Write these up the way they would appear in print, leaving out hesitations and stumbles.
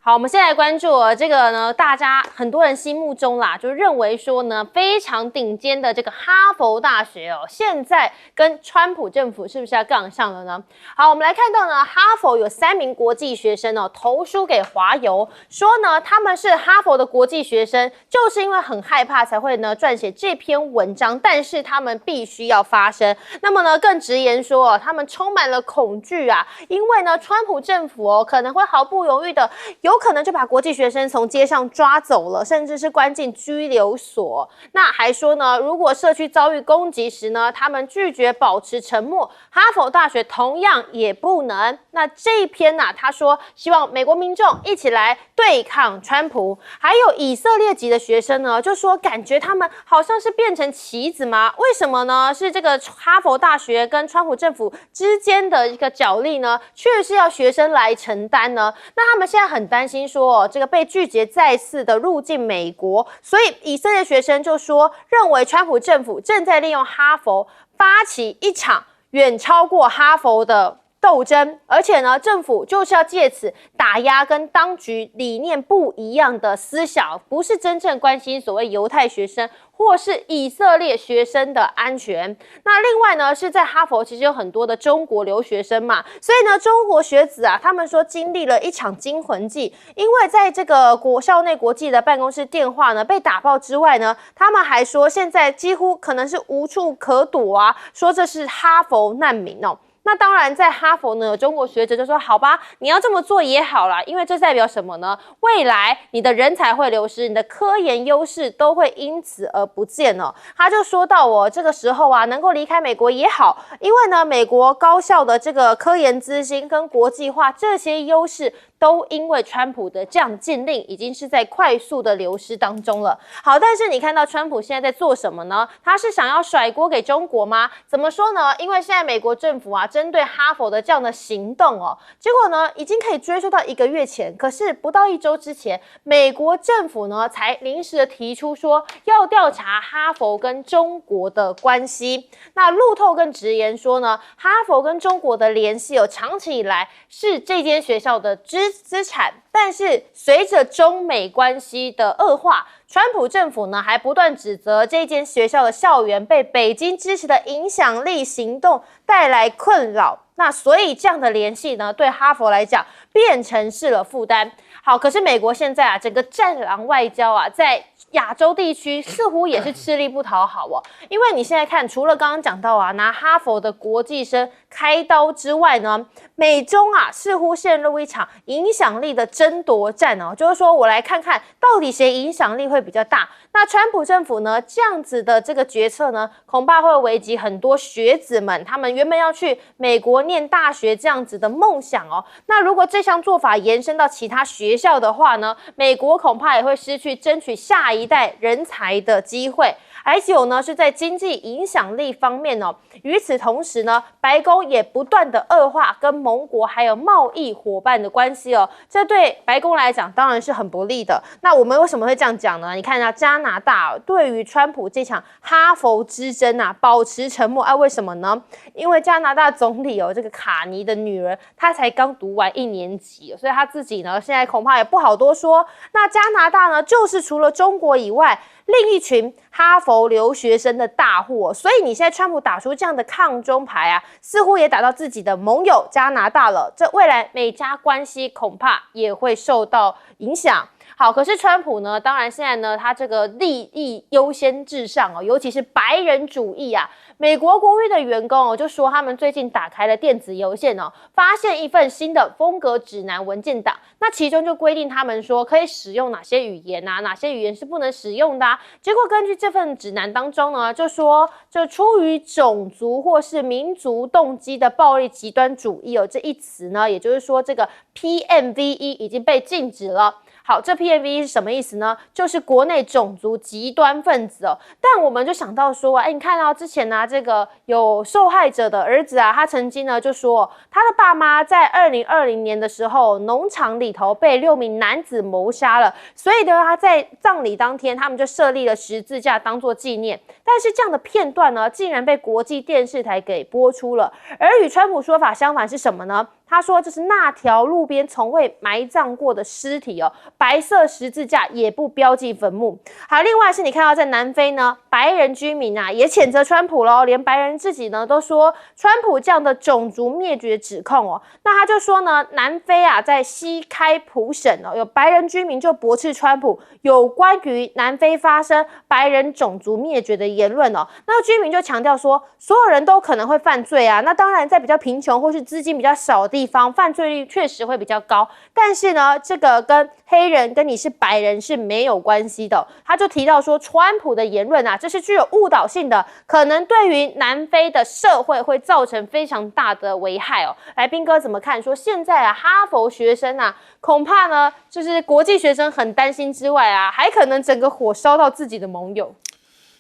好，我们先来关注这个呢，大家很多人心目中啦，就认为说呢，非常顶尖的这个哈佛大学哦，现在跟川普政府是不是要杠上了呢？好，我们来看到呢，哈佛有3名国际学生哦，投书给华邮，说呢他们是哈佛的国际学生，就是因为很害怕才会呢撰写这篇文章，但是他们必须要发声。那么呢，更直言说哦，他们充满了恐惧啊，因为呢，川普政府哦可能会毫不犹豫的有可能就把国际学生从街上抓走了，甚至是关进拘留所。那还说呢，如果社区遭遇攻击时呢，他们拒绝保持沉默，哈佛大学同样也不能。那这一篇啊，他说希望美国民众一起来对抗川普。还有以色列籍的学生呢，就说感觉他们好像是变成棋子吗？为什么呢？是这个哈佛大学跟川普政府之间的一个角力呢，却是要学生来承担呢？那他们现在很担心说，这个被拒绝再次的入境美国，所以以色列学生就说，认为川普政府正在利用哈佛发起一场远超过哈佛的斗争，而且呢，政府就是要借此打压跟当局理念不一样的思想，不是真正关心所谓犹太学生或是以色列学生的安全。那另外呢，是在哈佛其实有很多的中国留学生嘛，所以呢，中国学子啊，他们说经历了一场惊魂记，因为在这个校内国际的办公室电话呢被打爆之外呢，他们还说现在几乎可能是无处可躲啊，说这是哈佛难民哦。那当然，在哈佛呢，有中国学者就说：“好吧，你要这么做也好啦，因为这代表什么呢？未来你的人才会流失，你的科研优势都会因此而不见哦。”他就说到这个时候啊，能够离开美国也好，因为呢，美国高校的这个科研资金跟国际化这些优势，都因为川普的这样禁令，已经是在快速的流失当中了。好，但是你看到川普现在在做什么呢？他是想要甩锅给中国吗？怎么说呢？因为现在美国政府啊，针对哈佛的这样的行动哦，结果呢，已经可以追溯到1个月前。可是不到1周之前，美国政府呢，才临时的提出说要调查哈佛跟中国的关系。那路透更直言说呢，哈佛跟中国的联系长期以来是这间学校的资产，但是随着中美关系的恶化，川普政府呢还不断指责这间学校的校园被北京支持的影响力行动带来困扰。那所以这样的联系呢，对哈佛来讲变成是了负担。好，可是美国现在啊，整个战狼外交啊，在亚洲地区似乎也是吃力不讨好哦。因为你现在看，除了刚刚讲到啊，拿哈佛的国际生开刀之外呢，美中啊似乎陷入一场影响力的争夺战哦。就是说我来看看到底谁影响力会比较大。那川普政府呢，这样子的这个决策呢，恐怕会危及很多学子们他们原本要去美国念大学这样子的梦想哦。那如果这项做法延伸到其他学校的话呢，美国恐怕也会失去争取下一代人才的机会。还有呢，是在经济影响力方面哦。与此同时呢，白宫也不断的恶化跟盟国还有贸易伙伴的关系哦。这对白宫来讲当然是很不利的。那我们为什么会这样讲呢？你看一下加拿大对于川普这场哈佛之争啊，保持沉默啊。为什么呢？因为加拿大总理这个卡尼的女儿，她才刚读完1年级，所以她自己呢现在恐怕也不好多说。那加拿大呢，就是除了中国以外，另一群哈佛留学生的大户所以你现在川普打出这样的抗中牌啊，似乎也打到自己的盟友加拿大了。这未来美加关系恐怕也会受到影响。好，可是川普呢，当然现在呢，他这个利益优先至上尤其是白人主义啊。美国国务院的员工就说他们最近打开了电子邮件发现一份新的风格指南文件档，那其中就规定他们说可以使用哪些语言啊，哪些语言是不能使用的啊。结果根据这份指南当中呢，就说这出于种族或是民族动机的暴力极端主义这一词呢，也就是说这个 PMVE 已经被禁止了。好，这 PMVE 是什么意思呢？就是国内种族极端分子但我们就想到说你看到之前这个有受害者的儿子啊，他曾经呢就说他的爸妈在2020年的时候，农场里头被6名男子谋杀了，所以呢他在葬礼当天，他们就设立了十字架当作纪念。但是这样的片段呢，竟然被国际电视台给播出了。而与川普说法相反是什么呢？他说这是那条路边从未埋葬过的尸体哦，白色十字架也不标记坟墓。还有另外是你看到在南非呢，白人居民啊也谴责川普咯，连白人自己呢都说川普这样的种族灭绝指控哦。那他就说呢，南非啊在西开普省哦，有白人居民就驳斥川普有关于南非发生白人种族灭绝的言论哦。那居民就强调说，所有人都可能会犯罪啊。那当然，在比较贫穷或是资金比较少的地方，犯罪率确实会比较高。但是呢，这个跟黑人跟你是白人是没有关系的。他就提到说，川普的言论啊，这是具有误导性的，可能对于南非的社会会造成非常大的危害哦。来，彬哥怎么看？说现在啊，哈佛学生啊，恐怕呢，就是国际学生很担心之外啊，还可能整个火烧到自己的盟友。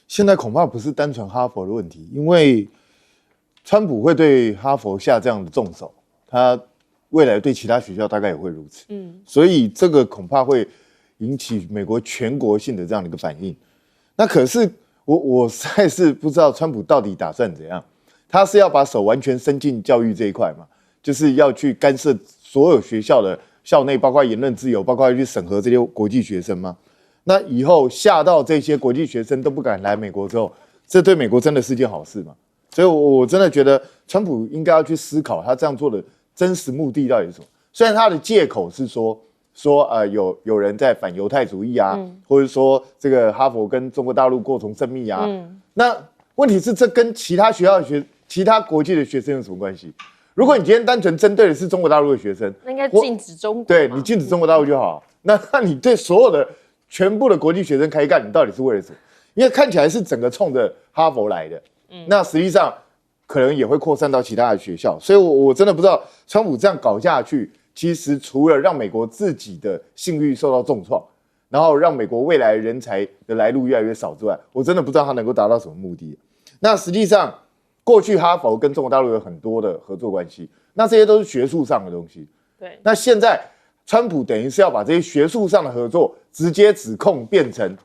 现在恐怕不是单纯哈佛的问题，因为川普会对哈佛下这样的重手，他未来对其他学校大概也会如此。所以这个恐怕会引起美国全国性的这样的一个反应。那可是我实在是不知道川普到底打算怎样，他是要把手完全伸进教育这一块嘛，就是要去干涉所有学校的校内，包括言论自由，包括要去审核这些国际学生吗？那以后吓到这些国际学生都不敢来美国之后，这对美国真的是件好事吗？所以我真的觉得川普应该要去思考他这样做的真实目的到底是什么。虽然他的借口是说有人在反犹太主义啊，或者说这个哈佛跟中国大陆过从甚密啊，那问题是这跟其他学校的其他国际的学生有什么关系？如果你今天单纯针对的是中国大陆的学生，那应该禁止中国，对，你禁止中国大陆就好。那你对所有的全部的国际学生开干，你到底是为了什么？因为看起来是整个冲着哈佛来的，那实际上可能也会扩散到其他的学校，所以我真的不知道川普这样搞下去，其实除了让美国自己的信誉受到重创，然后让美国未来人才的来路越来越少之外，我真的不知道他能够达到什么目的。那实际上，过去哈佛跟中国大陆有很多的合作关系，那这些都是学术上的东西。对，那现在川普等于是要把这些学术上的合作直接指控变成，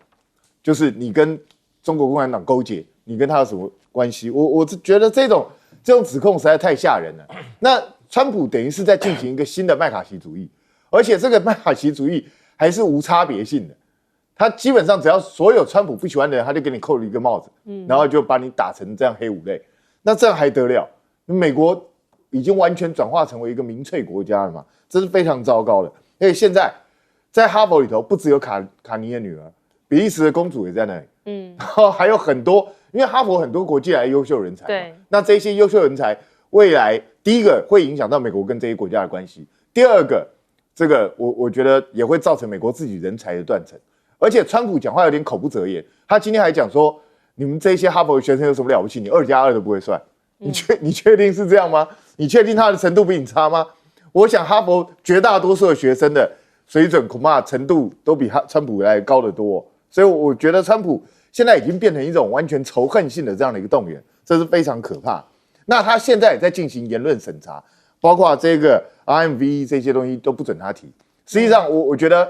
就是你跟中国共产党勾结，你跟他有什么关系？我觉得这种指控实在太吓人了。那川普等于是在进行一个新的麦卡锡主义，而且这个麦卡锡主义还是无差别性的。他基本上只要所有川普不喜欢的人，他就给你扣了一个帽子，然后就把你打成这样黑五类。那这样还得了？美国已经完全转化成为一个民粹国家了嘛，这是非常糟糕的。而且现在在哈佛里头，不只有卡尼的女儿，比利时的公主也在那里，然后还有很多，因为哈佛很多国际来的优秀人才，对，那这些优秀人才未来第一个会影响到美国跟这些国家的关系，第二个，这个我觉得也会造成美国自己人才的断层。而且川普讲话有点口不择言，他今天还讲说，你们这些哈佛的学生有什么了不起？你2+2都不会算，你确定是这样吗？你确定他的程度比你差吗？我想哈佛绝大多数的学生的水准恐怕程度都比川普来高得多，所以我觉得川普现在已经变成一种完全仇恨性的这样的一个动员，这是非常可怕。那他现在也在进行言论审查，包括这个 RMV 这些东西都不准他提。实际上我觉得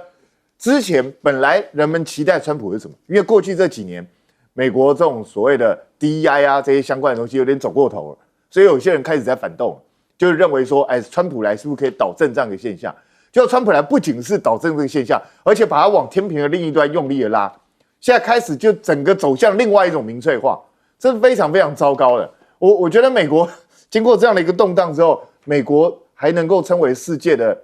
之前本来人们期待川普是什么？因为过去这几年美国这种所谓的 DEI 啊这些相关的东西有点走过头了，所以有些人开始在反动，就认为说，川普来是不是可以导正这样一个现象？就川普来不仅是导正这个现象，而且把它往天平的另一端用力的拉，现在开始就整个走向另外一种民粹化，这是非常非常糟糕的。我觉得美国经过这样的一个动荡之后，美国还能够称为世界的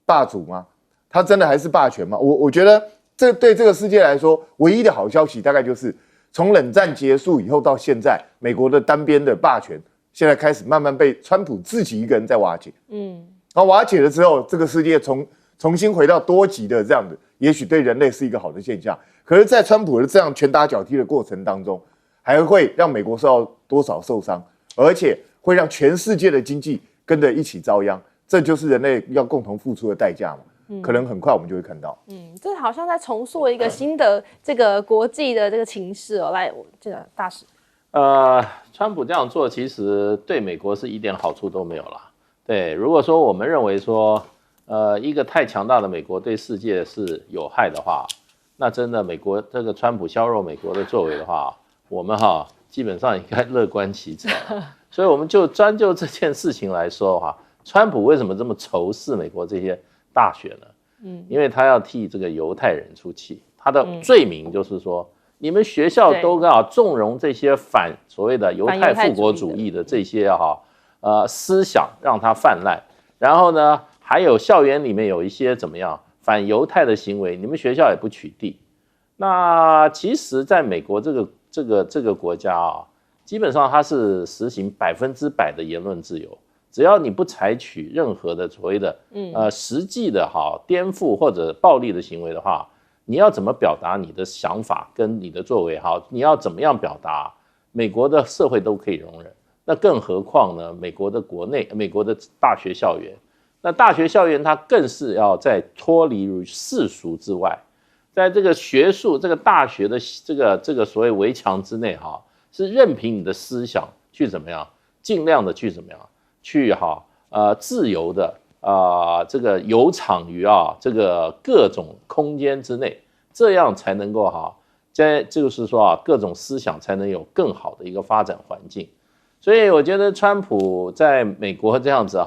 霸主吗？它真的还是霸权吗？我觉得这对这个世界来说，唯一的好消息大概就是从冷战结束以后到现在，美国的单边的霸权现在开始慢慢被川普自己一个人在瓦解。然后瓦解了之后，这个世界重新回到多极的这样的，也许对人类是一个好的现象。可是，在川普的这样拳打脚踢的过程当中，还会让美国受到多少受伤，而且会让全世界的经济跟着一起遭殃。这就是人类要共同付出的代价嘛。可能很快我们就会看到。这好像在重塑一个新的这个国际的这个情势哦。来，这个大使，川普这样做其实对美国是一点好处都没有啦。对，如果说我们认为说，一个太强大的美国对世界是有害的话，那真的美国这个川普削弱美国的作为的话，我们基本上应该乐观其成。所以我们就专就这件事情来说川普为什么这么仇视美国这些大学呢？因为他要替这个犹太人出气，他的罪名就是说，你们学校都纵容这些所谓的犹太复国主义的这些思想，让他泛滥。然后呢，还有校园里面有一些怎么样反犹太的行为，你们学校也不取缔。那其实，在美国这个国家基本上它是实行100%的言论自由。只要你不采取任何的所谓的实际的颠覆或者暴力的行为的话，你要怎么表达你的想法跟你的作为你要怎么样表达，美国的社会都可以容忍。那更何况呢？美国的大学校园，那大学校园它更是要在脱离于世俗之外，在这个学术这个大学的这个所谓围墙之内是任凭你的思想去怎么样，尽量的去怎么样。去自由的这个游徜于这个各种空间之内，这样才能够就是说各种思想才能有更好的一个发展环境。所以我觉得川普在美国这样子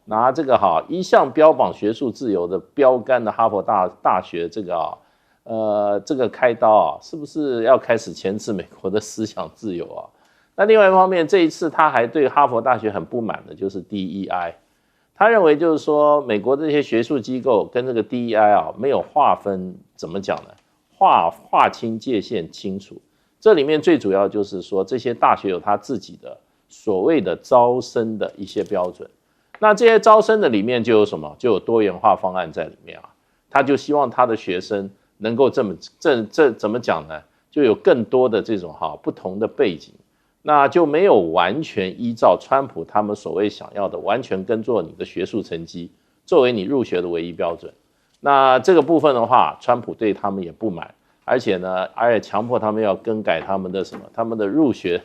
拿这个一向标榜学术自由的标杆的哈佛大学这个开刀是不是要开始钳制美国的思想自由那另外一方面，这一次他还对哈佛大学很不满的就是 DEI， 他认为就是说美国这些学术机构跟这个 DEI 没有划分，怎么讲呢？划清界限清楚。这里面最主要就是说这些大学有他自己的所谓的招生的一些标准。那这些招生的里面就有什么？就有多元化方案在里面他就希望他的学生能够怎么讲呢？就有更多的这种不同的背景。那就没有完全依照川普他们所谓想要的，完全跟做你的学术成绩作为你入学的唯一标准。那这个部分的话，川普对他们也不满，而且强迫他们要更改他们的入学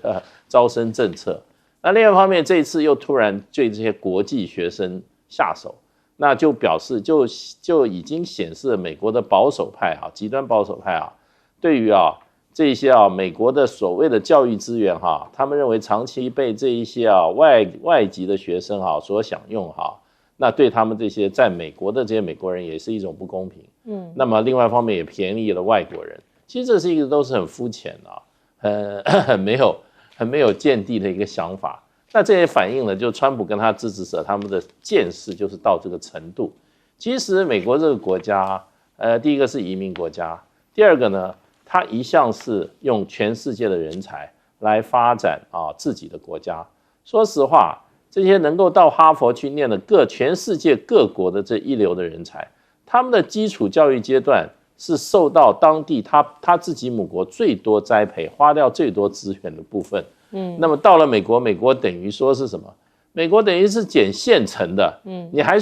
招生政策。那另外一方面，这一次又突然对这些国际学生下手，那就表示就已经显示了美国的保守派极端保守派对于这些美国的所谓的教育资源他们认为长期被这一些外籍的学生所享用那对他们这些在美国的这些美国人也是一种不公平。那么另外一方面也便宜了外国人。其实这是一个都是很肤浅很没有见地的一个想法。那这也反映了就川普跟他支持者他们的见识就是到这个程度。其实美国这个国家第一个是移民国家，第二个呢他一向是用全世界的人才来发展自己的国家。说实话，这些能够到哈佛去念的全世界各国的这一流的人才，他们的基础教育阶段是受到当地他自己母国最多栽培、花掉最多资源的部分。那么到了美国，美国等于说是什么？美国等于是捡现成的。你还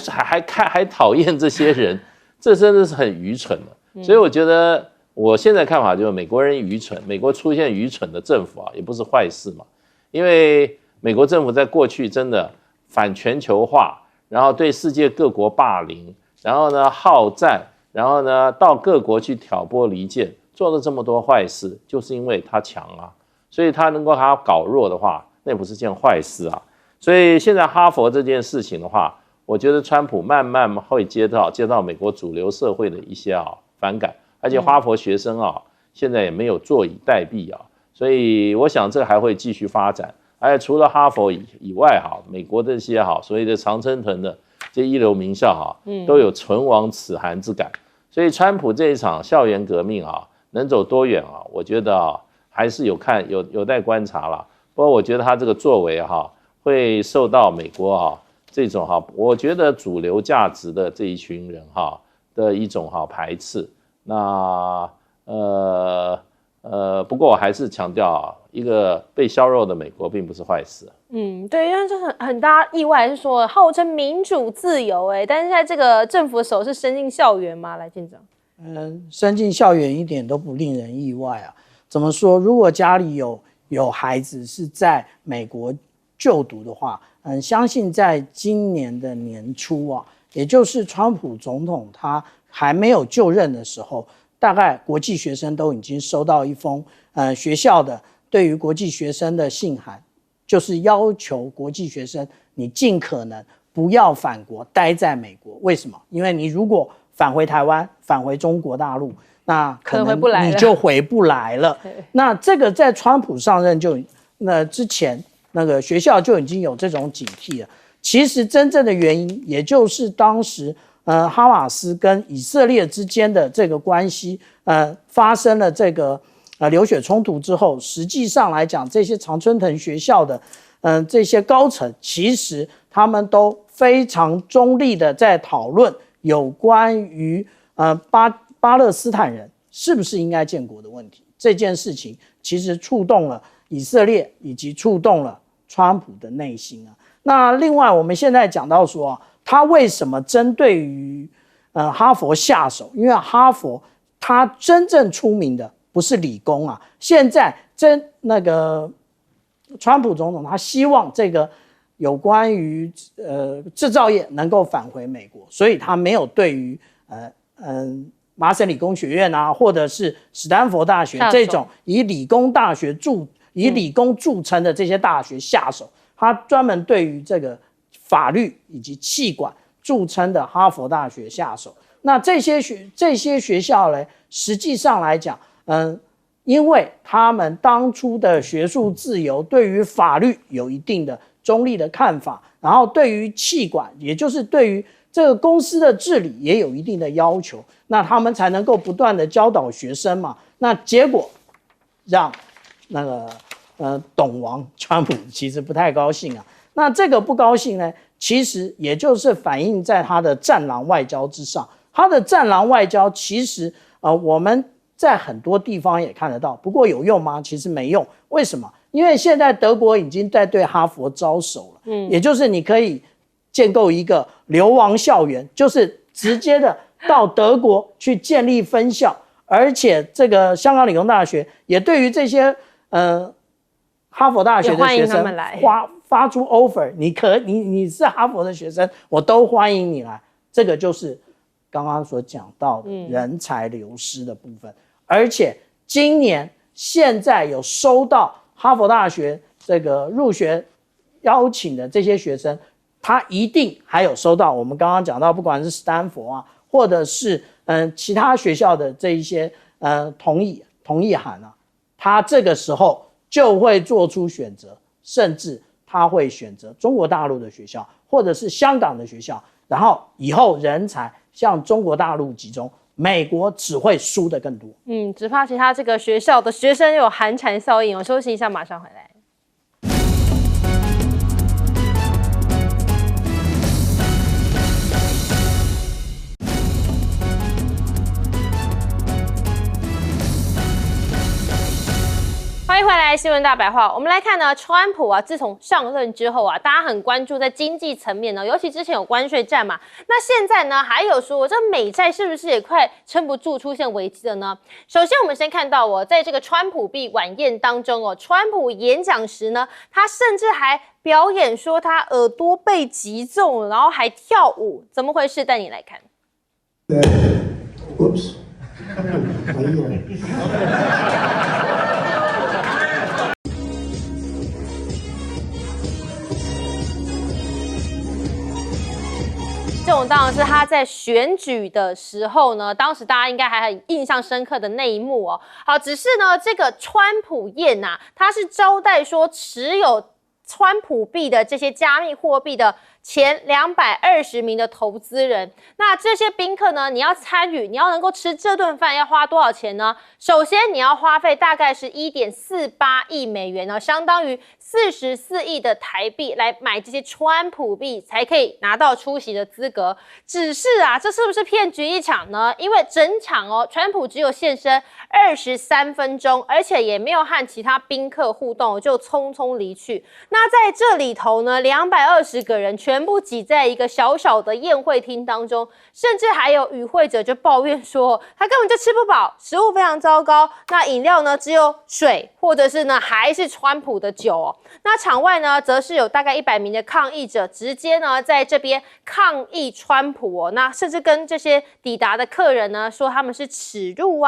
讨厌这些人，这真的是很愚蠢的。所以我觉得。我现在看法就是美国人愚蠢，美国出现愚蠢的政府也不是坏事嘛。因为美国政府在过去真的反全球化，然后对世界各国霸凌，然后呢好战，然后呢到各国去挑拨离间，做了这么多坏事，就是因为他强所以他能够搞弱的话，那也不是件坏事所以现在哈佛这件事情的话，我觉得川普慢慢会接到美国主流社会的一些反感。而且哈佛学生现在也没有坐以待毙所以我想这还会继续发展。而且除了哈佛以外美国这些所谓的常春藤的这一流名校都有唇亡齿寒之感。所以川普这一场校园革命能走多远我觉得还是有待观察啦。不过我觉得他这个作为会受到美国这种我觉得主流价值的这一群人的一种排斥。那不过我还是强调一个被削弱的美国并不是坏事。对，因为这很大家意外是说号称民主自由但是在这个政府的手是伸进校园吗？来舰长。伸进校园一点都不令人意外怎么说？如果家里有孩子是在美国就读的话，相信在今年的年初也就是川普总统他还没有就任的时候，大概国际学生都已经收到一封学校的对于国际学生的信函，就是要求国际学生你尽可能不要返国，待在美国。为什么？因为你如果返回台湾，返回中国大陆，那可能你就回不来了。那这个在川普上任之前，那个学校就已经有这种警惕了。其实真正的原因，也就是当时哈马斯跟以色列之间的这个关系，发生了这个流血冲突之后，实际上来讲，这些常春藤学校的这些高层，其实他们都非常中立的在讨论有关于巴勒斯坦人是不是应该建国的问题。这件事情其实触动了以色列，以及触动了川普的内心啊。那另外，我们现在讲到说，他为什么针对于哈佛下手？因为哈佛他真正出名的不是理工啊。现在那个川普总统他希望这个有关于制造业能够返回美国，所以他没有对于麻省理工学院啊，或者是史丹佛大学这种以理工著称的这些大学下手。他专门对于这个法律以及企管著称的哈佛大学下手。那这些学校呢，实际上来讲，因为他们当初的学术自由，对于法律有一定的中立的看法，然后对于企管，也就是对于这个公司的治理也有一定的要求，那他们才能够不断的教导学生嘛。那结果让那个董王川普其实不太高兴啊。那这个不高兴呢，其实也就是反映在他的战狼外交之上。他的战狼外交其实我们在很多地方也看得到，不过有用吗？其实没用。为什么？因为现在德国已经在对哈佛招手了，也就是你可以建构一个流亡校园，就是直接的到德国去建立分校，而且这个香港理工大学也对于这些哈佛大学的学生发出 offer， 你是哈佛的学生，我都欢迎你来。这个就是刚刚所讲到的人才流失的部分。而且今年现在有收到哈佛大学这个入学邀请的这些学生，他一定还有收到我们刚刚讲到，不管是斯坦福啊，或者是其他学校的这一些同意函啊，他这个时候就会做出选择，甚至他会选择中国大陆的学校，或者是香港的学校，然后以后人才向中国大陆集中，美国只会输得更多。只怕其他这个学校的学生有寒蝉效应。我休息一下，马上回来。欢迎回来，新闻大白话。我们来看呢，川普啊，自从上任之后啊，大家很关注在经济层面呢，尤其之前有关税战嘛，那现在呢，还有说这美债是不是也快撑不住，出现危机了呢？首先，我们先看到在这个川普币晚宴当中川普演讲时呢，他甚至还表演说他耳朵被击中了，然后还跳舞，怎么回事？带你来看。Oops. 这种当然是他在选举的时候呢，当时大家应该还很印象深刻的那一幕好，只是呢，这个川普宴他是招待说持有川普币的这些加密货币的前220名的投资人。那这些宾客呢，你要参与，你要能够吃这顿饭，要花多少钱呢？首先你要花费大概是1.48亿美元相当于44亿的台币来买这些川普币，才可以拿到出席的资格。只是这是不是骗局一场呢？因为整场川普只有现身23分钟，而且也没有和其他宾客互动，就匆匆离去。那在这里头呢，220个人全部挤在一个小小的宴会厅当中，甚至还有与会者就抱怨说，他根本就吃不饱，食物非常糟糕。那饮料呢，只有水，或者是呢，还是川普的酒那场外呢，则是有大概100名的抗议者，直接呢在这边抗议川普那甚至跟这些抵达的客人呢说他们是耻辱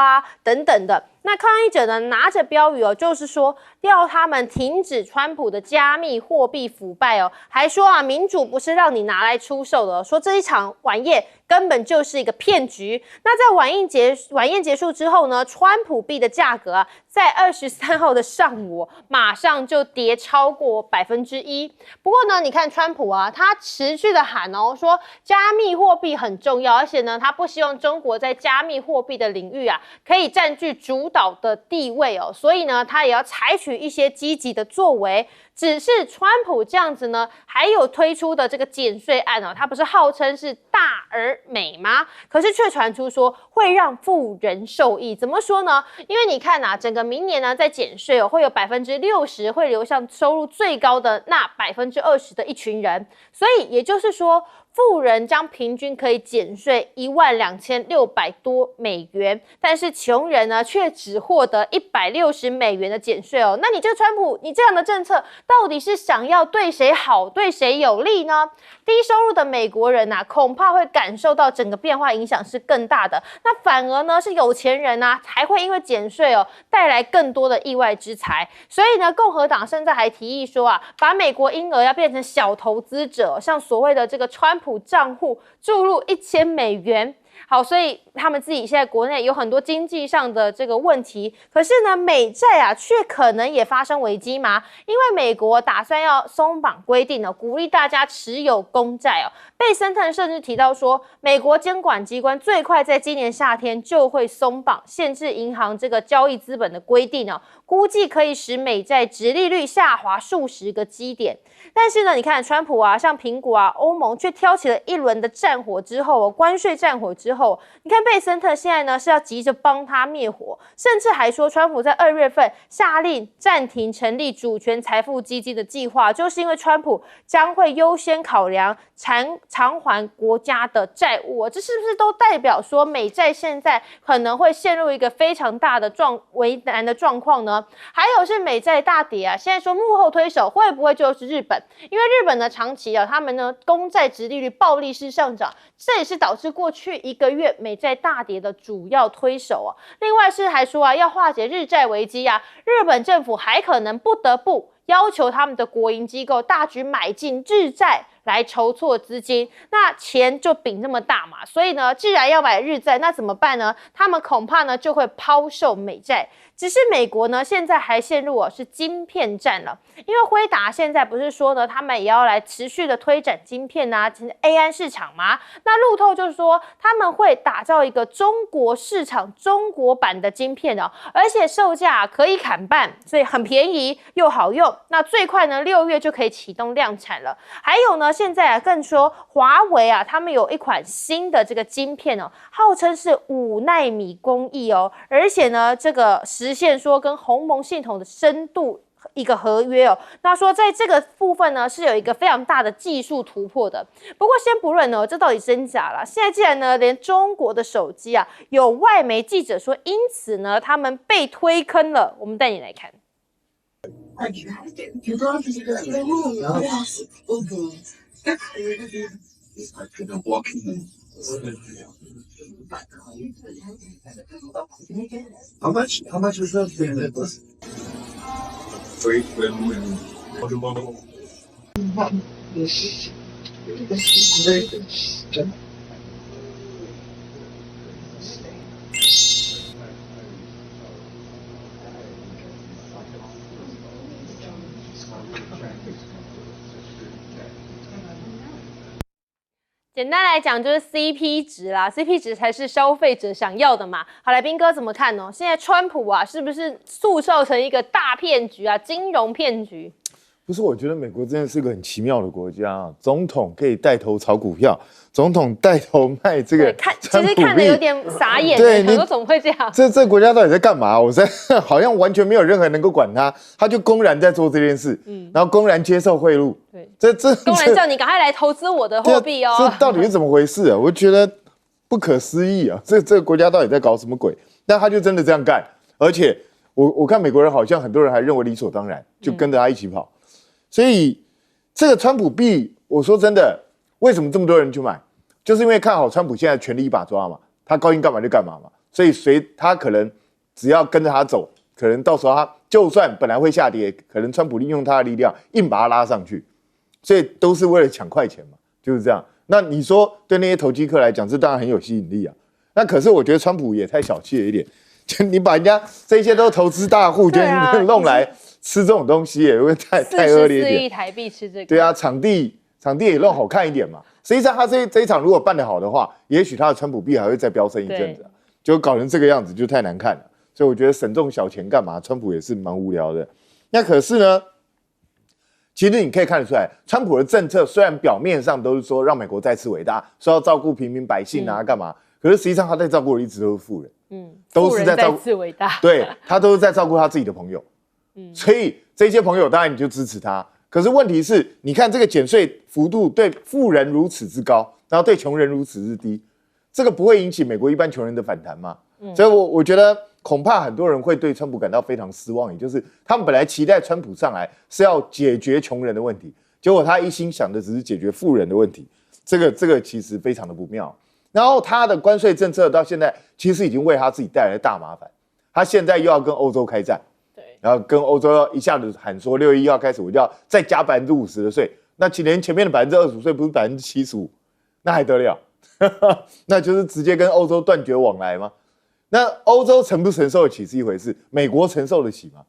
等等的。那抗议者呢拿着标语就是说要他们停止川普的加密货币腐败还说啊民主不是让你拿来出售的说这一场晚宴根本就是一个骗局。那在晚宴结束之后呢，川普币的价格在23号的上午马上就跌超过1%。不过呢，你看川普他持续的喊说加密货币很重要，而且呢，他不希望中国在加密货币的领域可以占据主导的地位所以呢，他也要采取一些积极的作为。只是川普这样子呢，还有推出的这个减税案他不是号称是大而美吗？可是却传出说会让富人受益。怎么说呢？因为你看整个明年呢，在减税会有60%会流向收入最高的那20%的一群人，所以也就是说，富人将平均可以减税12600多美元，但是穷人呢却只获得160美元的减税那你这个川普，你这样的政策到底是想要对谁好，对谁有利呢？低收入的美国人恐怕会感受到整个变化影响是更大的。那反而呢是有钱人还会因为减税带来更多的意外之财。所以呢，共和党现在还提议说把美国婴儿要变成小投资者，像所谓的这个川普账户注入1000美元。好，所以他们自己现在国内有很多经济上的这个问题，可是呢，美债却可能也发生危机吗？因为美国打算要松绑规定鼓励大家持有公债贝森特甚至提到说，美国监管机关最快在今年夏天就会松绑限制银行这个交易资本的规定估计可以使美债殖利率下滑数十个基点。但是呢，你看川普像苹果欧盟却挑起了一轮的战火之后关税战火之后，你看贝森特现在呢是要急着帮他灭火，甚至还说川普在2月份下令暂停成立主权财富基金的计划，就是因为川普将会优先考量偿还国家的债务这是不是都代表说美债现在可能会陷入一个非常大的为难的状况呢？还有是美债大跌现在说幕后推手会不会就是日本？因为日本呢长期他们呢公债殖利率暴力式上涨，这也是导致过去1个月美债大跌的主要推手另外是还说要化解日债危机日本政府还可能不得不要求他们的国营机构大举买进日债来筹措资金，那钱就饼那么大嘛，所以呢，既然要买日债，那怎么办呢？他们恐怕呢就会抛售美债。只是美国呢现在还陷入是晶片战了，因为辉达现在不是说呢，他们也要来持续的推展晶片AI 市场吗？那路透就是说他们会打造一个中国市场中国版的晶片而且售价可以砍半，所以很便宜又好用。那最快呢6月就可以启动量产了。还有呢，现在更说华为他们有一款新的这个晶片号称是5奈米工艺而且呢这个实现说跟鸿蒙系统的深度一个合约那说在这个部分呢是有一个非常大的技术突破的。不过先不论这到底真假啦，现在既然呢连中国的手机有外媒记者说因此呢他们被推坑了，我们带你来看。How much is that thing? Wait, wait. 简单来讲就是 CP 值啦 ，CP 值才是消费者想要的嘛。好，来宾哥怎么看呢？现在川普是不是塑造成一个大骗局金融骗局？不是，我觉得美国真的是个很奇妙的国家总统可以带头炒股票，总统带头卖这个，其实看得有点傻眼。对，你说怎么会这样？这国家到底在干嘛？我好像完全没有任何人能够管他，他就公然在做这件事，然后公然接受贿赂，对，这公然叫你赶快来投资我的货币这到底是怎么回事我觉得不可思议这个国家到底在搞什么鬼？但他就真的这样干，而且我看美国人好像很多人还认为理所当然，就跟着他一起跑。所以这个川普币，我说真的，为什么这么多人去买？就是因为看好川普现在权力一把抓嘛，他高兴干嘛就干嘛嘛。所以他可能只要跟着他走，可能到时候他就算本来会下跌，可能川普利用他的力量硬把他拉上去，所以都是为了抢快钱嘛，就是这样。那你说对那些投机客来讲，这当然很有吸引力啊。那可是我觉得川普也太小气了一点，就你把人家这些都投资大户，就弄来吃这种东西，也会太恶劣一点。44亿台币吃这个，对啊，场地也弄好看一点嘛。实际上他这一场如果办得好的话，也许他的川普币还会再飙升一阵子，就搞成这个样子就太难看了。所以我觉得省这种小钱干嘛？川普也是蛮无聊的。那可是呢？其实你可以看得出来，川普的政策虽然表面上都是说让美国再次伟大，说要照顾平民百姓啊，干嘛？可是实际上他在照顾的一直都是富人，都是在照顾再次伟大，对他都是在照顾他自己的朋友，所以这些朋友当然你就支持他。可是问题是，你看这个减税幅度对富人如此之高，然后对穷人如此之低，这个不会引起美国一般穷人的反弹吗？所以我觉得。恐怕很多人会对川普感到非常失望，也就是他们本来期待川普上来是要解决穷人的问题，结果他一心想的只是解决富人的问题，这个其实非常的不妙。然后他的关税政策到现在其实已经为他自己带来大麻烦，他现在又要跟欧洲开战，对，然后跟欧洲要一下子喊说6月1号开始我就要再加50%的税，那连前面的25%税不是75%，那还得了？那就是直接跟欧洲断绝往来吗？那欧洲承不承受得起是一回事，美国承受得起吗？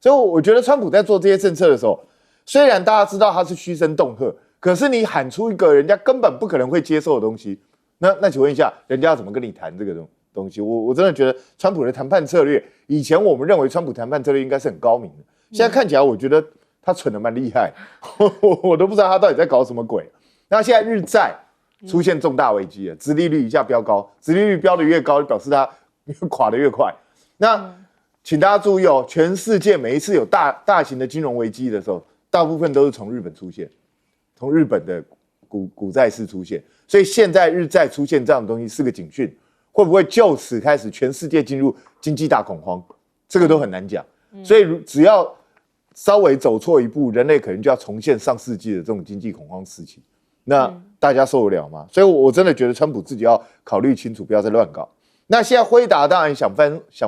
所以我觉得川普在做这些政策的时候，虽然大家知道他是嘘声恫吓，可是你喊出一个人家根本不可能会接受的东西，那请问一下，人家要怎么跟你谈这个东西？我真的觉得川普的谈判策略，以前我们认为川普谈判策略应该是很高明的，现在看起来我觉得他蠢得蛮厉害，我都不知道他到底在搞什么鬼。那现在日债出现重大危机了，殖利率一下飙高，殖利率飙得越高，表示它垮得越快。那请大家注意哦，全世界每一次有大型的金融危机的时候，大部分都是从日本出现，从日本的股债市出现。所以现在日债出现这样的东西是个警讯，会不会就此开始全世界进入经济大恐慌？这个都很难讲。所以只要稍微走错一步，人类可能就要重现上世纪的这种经济恐慌时期。那大家受得了吗？所以我真的觉得川普自己要考虑清楚，不要再乱搞。那现在辉达当然想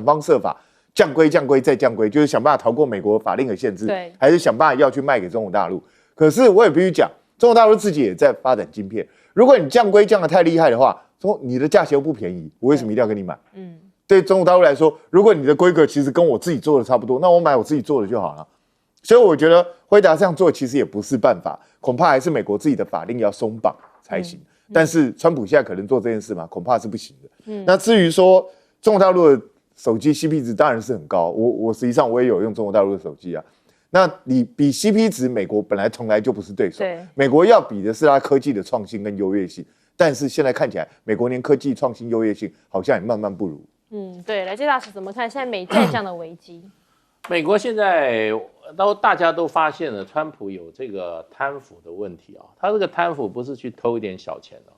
方设法降规再降规，就是想办法逃过美国法令的限制，还是想办法要去卖给中国大陆。可是我也必须讲，中国大陆自己也在发展晶片。如果你降规降得太厉害的话，你的价钱又不便宜，我为什么一定要跟你买？对中国大陆来说，如果你的规格其实跟我自己做的差不多，那我买我自己做的就好了。所以我觉得辉达这样做其实也不是办法，恐怕还是美国自己的法令要松绑才行。但是川普现在可能做这件事嘛，恐怕是不行的。那至于说中国大陆的手机 CP 值当然是很高，我实际上我也有用中国大陆的手机啊。那你比 CP 值，美国本来从来就不是对手，美国要比的是它科技的创新跟优越性。但是现在看起来，美国连科技创新优越性好像也慢慢不如。对，来介大使怎么看现在美债这样的危机？美国现在大家都发现了，川普有这个贪腐的问题啊。他这个贪腐不是去偷一点小钱的，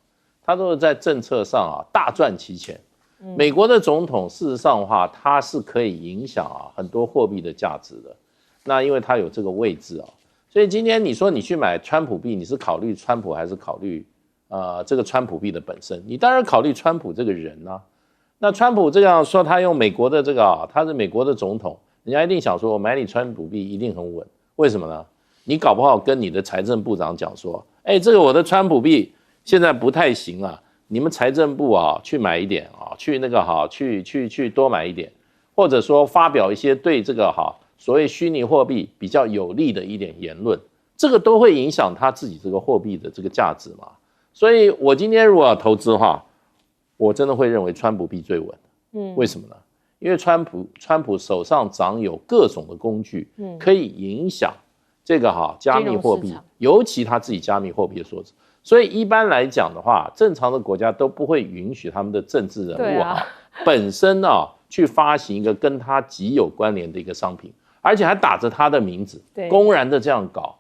他都是在政策上大赚其钱。美国的总统事实上的话，他是可以影响很多货币的价值的。那因为他有这个位置所以今天你说你去买川普币，你是考虑川普还是考虑这个川普币的本身？你当然考虑川普这个人啊。那川普这样说，他用美国的这个他是美国的总统。人家一定想说，我买你川普币一定很稳，为什么呢？你搞不好跟你的财政部长讲说，这个我的川普币现在不太行啊，你们财政部去买一点去那个去多买一点，或者说发表一些对这个所谓虚拟货币比较有利的一点言论，这个都会影响他自己这个货币的这个价值嘛。所以我今天如果要投资的话，我真的会认为川普币最稳。为什么呢？因为川普手上掌有各种的工具，可以影响这个加密货币，尤其他自己加密货币的所指。所以一般来讲的话，正常的国家都不会允许他们的政治人物本身去发行一个跟他极有关联的一个商品，而且还打着他的名字，公然的这样搞。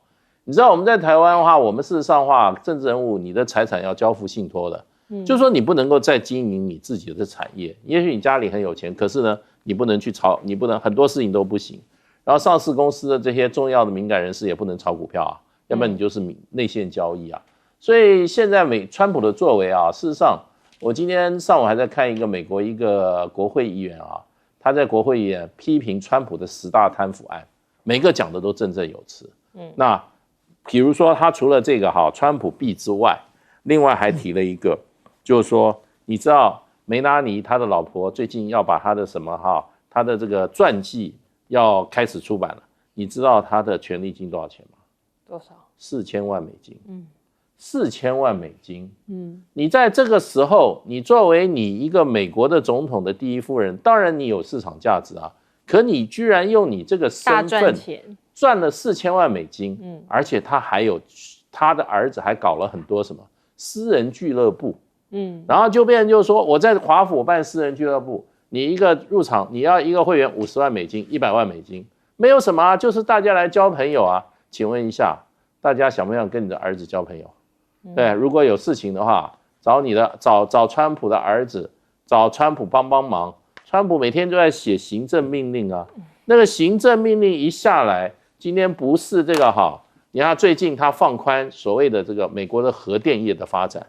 你知道我们在台湾的话，我们事实上的话，政治人物你的财产要交付信托的。就是说你不能够再经营你自己的产业，也许你家里很有钱，可是呢，你不能去炒，你不能很多事情都不行。然后上市公司的这些重要的敏感人士也不能炒股票要不然你就是内线交易所以现在川普的作为事实上，我今天上午还在看一个美国一个国会议员他在国会也批评川普的10大贪腐案，每个讲的都振振有词。那比如说他除了这个川普币之外，另外还提了一个，就是说你知道梅拉尼他的老婆最近要把他的他的这个传记要开始出版了，你知道他的权利金多少钱吗？多少？4000万美金。4000万美金。你在这个时候，你作为你一个美国的总统的第一夫人，当然你有市场价值啊，可你居然用你这个身份赚了4000万美金，而且他还有他的儿子还搞了很多什么私人俱乐部，然后就变成就是说我在华府办私人俱乐部，你一个入场你要一个会员50万美金，100万美金，没有什么啊，就是大家来交朋友啊。请问一下，大家想不想跟你的儿子交朋友？对，如果有事情的话，找川普的儿子，找川普帮忙。川普每天都在写行政命令啊，那个行政命令一下来，今天不是这个你看最近他放宽所谓的这个美国的核电业的发展，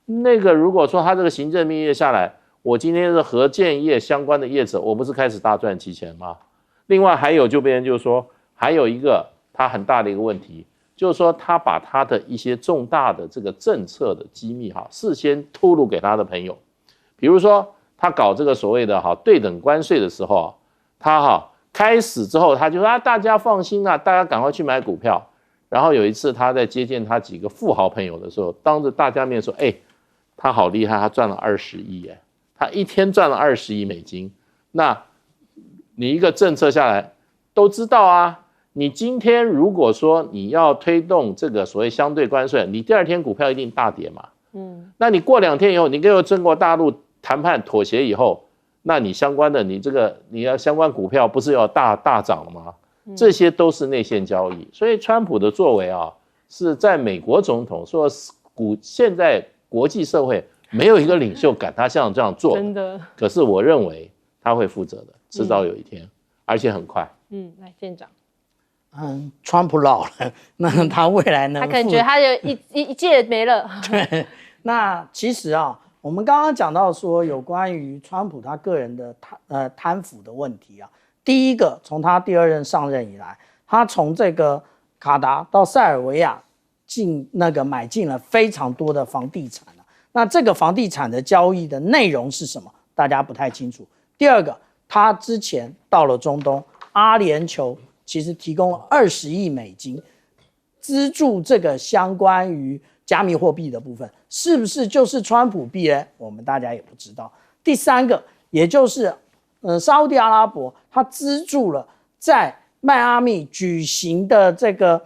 那个如果说他这个行政命令下来，我今天是核电业相关的业者，我不是开始大赚其钱吗？另外还有就别人就说，还有一个他很大的一个问题。就是说，他把他的一些重大的这个政策的机密事先透露给他的朋友，比如说他搞这个所谓的对等关税的时候，他开始之后他就说大家放心啊，大家赶快去买股票。然后有一次他在接见他几个富豪朋友的时候，当着大家面说，他好厉害，他赚了20亿他一天赚了20亿美金。那你一个政策下来都知道啊。你今天如果说你要推动这个所谓相对关税，你第2天股票一定大跌嘛。那你过2天以后，你跟中国大陆谈判妥协以后，那你相关的你要相关股票不是要大涨了吗？这些都是内线交易。所以川普的作为是在美国总统说现在国际社会没有一个领袖敢他像这样做，真的。可是我认为他会负责的，迟早有一天，而且很快。来舰长。川普老了，那他未来呢？他可能觉得他有一届没了。对，那其实我们刚刚讲到说有关于川普他个人的贪腐的问题第一个，从他第2任上任以来，他从这个卡达到塞尔维亚买进了非常多的房地产那这个房地产的交易的内容是什么？大家不太清楚。第二个，他之前到了中东，阿联酋其实提供了20亿美金资助这个相关于加密货币的部分，是不是就是川普币呢？我们大家也不知道。第3个，也就是沙特阿拉伯，他资助了在迈阿密举行的这个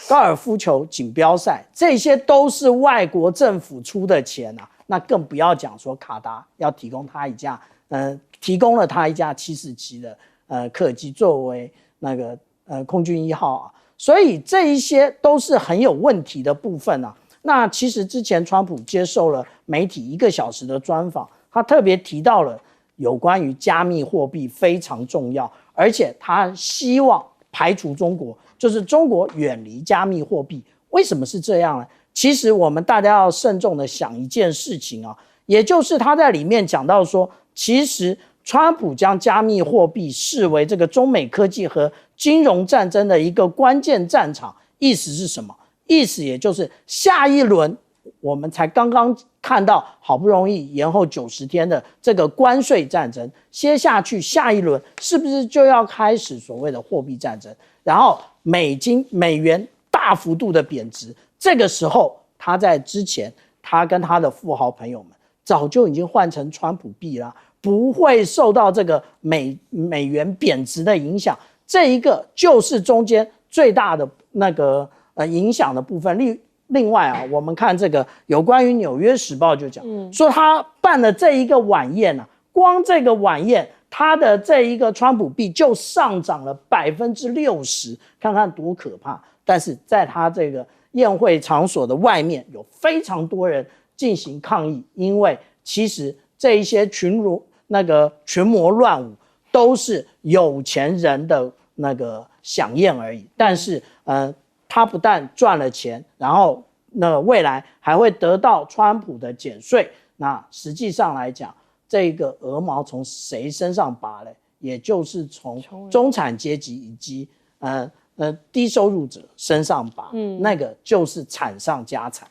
高尔夫球锦标赛，这些都是外国政府出的钱那更不要讲说卡达要提供他一架提供了他一架747的客机作为那个空军1号所以这一些都是很有问题的部分那其实之前川普接受了媒体1个小时的专访，他特别提到了有关于加密货币非常重要，而且他希望排除中国，就是中国远离加密货币。为什么是这样呢？其实我们大家要慎重的想一件事情也就是他在里面讲到说，其实川普将加密货币视为这个中美科技和金融战争的一个关键战场。意思是什么？意思也就是下一轮我们才刚刚看到好不容易延后90天的这个关税战争，接下去下一轮是不是就要开始所谓的货币战争，然后美元大幅度的贬值。这个时候他在之前他跟他的富豪朋友们早就已经换成川普币了，不会受到这个美元贬值的影响。这一个就是中间最大的那个影响的部分。另外我们看这个有关于《纽约时报》就讲说他办了这一个晚宴光这个晚宴他的这一个川普币就上涨了60%，看看多可怕。但是在他这个宴会场所的外面有非常多人进行抗议，因为其实这一些群魔乱舞都是有钱人的那个飨宴而已。但是他不但赚了钱，然后未来还会得到川普的减税。那实际上来讲，这个鹅毛从谁身上拔嘞？也就是从中产阶级以及低收入者身上拔，那个就是惨上加惨。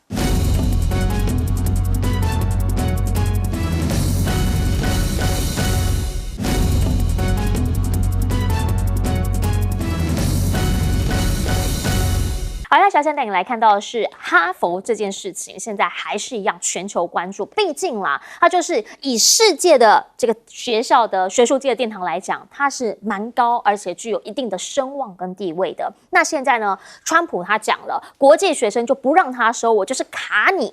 好，那小想带你来看到的是哈佛这件事情，现在还是一样全球关注。毕竟啦，它就是以世界的这个学校的学术界的殿堂来讲，它是蛮高，而且具有一定的声望跟地位的。那现在呢，川普他讲了，国际学生就不让他收，我就是卡你。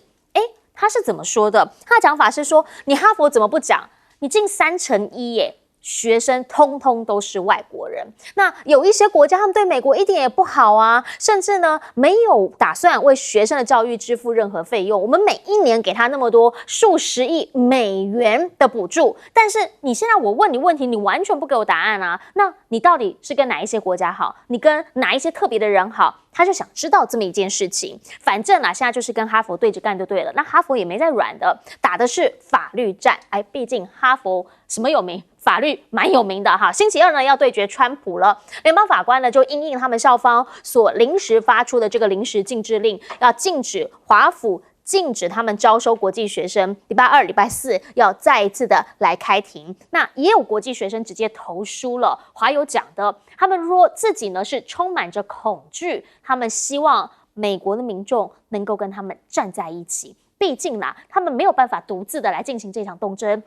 他是怎么说的？他的讲法是说，你哈佛怎么不讲？你近1/3耶。学生通通都是外国人，那有一些国家他们对美国一点也不好啊，甚至呢没有打算为学生的教育支付任何费用。我们每一年给他那么多数十亿美元的补助，但是你现在我问你问题，你完全不给我答案啊！那你到底是跟哪一些国家好？你跟哪一些特别的人好？他就想知道这么一件事情。反正现在就是跟哈佛对着干就对了。那哈佛也没在软的，打的是法律战。毕竟哈佛什么有名？法律蛮有名的哈。星期二呢要对决川普了，联邦法官呢就因应他们校方所临时发出的这个临时禁制令，要禁止华府禁止他们招收国际学生，礼拜2、礼拜4要再一次的来开庭。那也有国际学生直接投书了，华友讲的，他们说自己呢是充满着恐惧，他们希望美国的民众能够跟他们站在一起。毕竟啦，他们没有办法独自的来进行这场斗争。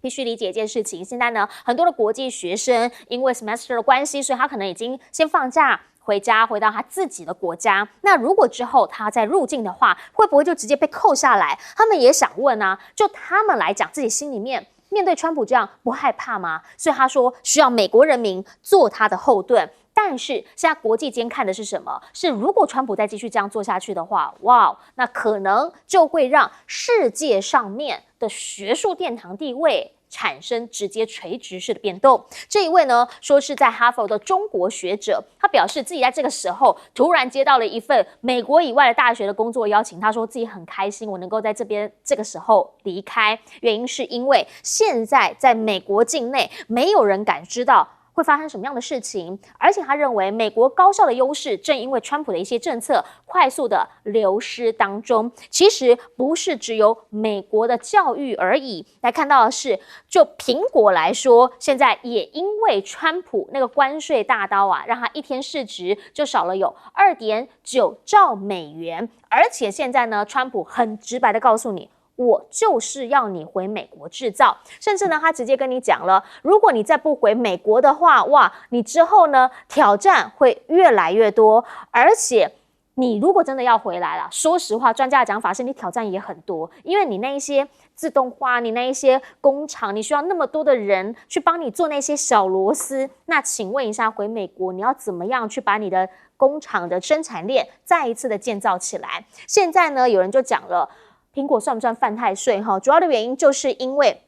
必须理解一件事情，现在呢，很多的国际学生因为 semester 的关系，所以他可能已经先放假回家，回到他自己的国家。那如果之后他再入境的话，会不会就直接被扣下来？他们也想问啊，就他们来讲，自己心里面面对川普这样不害怕吗？所以他说需要美国人民做他的后盾。但是现在国际间看的是什么？是如果川普再继续这样做下去的话，哇，那可能就会让世界上面的学术殿堂地位产生直接垂直式的变动。这一位呢，说是在哈佛的中国学者，他表示自己在这个时候突然接到了一份美国以外的大学的工作邀请，他说自己很开心，我能够在这边这个时候离开，原因是因为现在在美国境内没有人敢知道会发生什么样的事情，而且他认为美国高校的优势正因为川普的一些政策快速的流失当中。其实不是只有美国的教育而已，来看到的是，就苹果来说，现在也因为川普那个关税大刀啊，让他一天市值就少了有2.9兆美元，而且现在呢，川普很直白的告诉你，我就是要你回美国制造，甚至呢，他直接跟你讲了，如果你再不回美国的话，哇，你之后呢挑战会越来越多，而且你如果真的要回来了，说实话，专家的讲法是你挑战也很多，因为你那一些自动化，你那一些工厂，你需要那么多的人去帮你做那些小螺丝。那请问一下，回美国你要怎么样去把你的工厂的生产链再一次的建造起来？现在呢，有人就讲了，苹果算不算犯太岁？主要的原因就是因为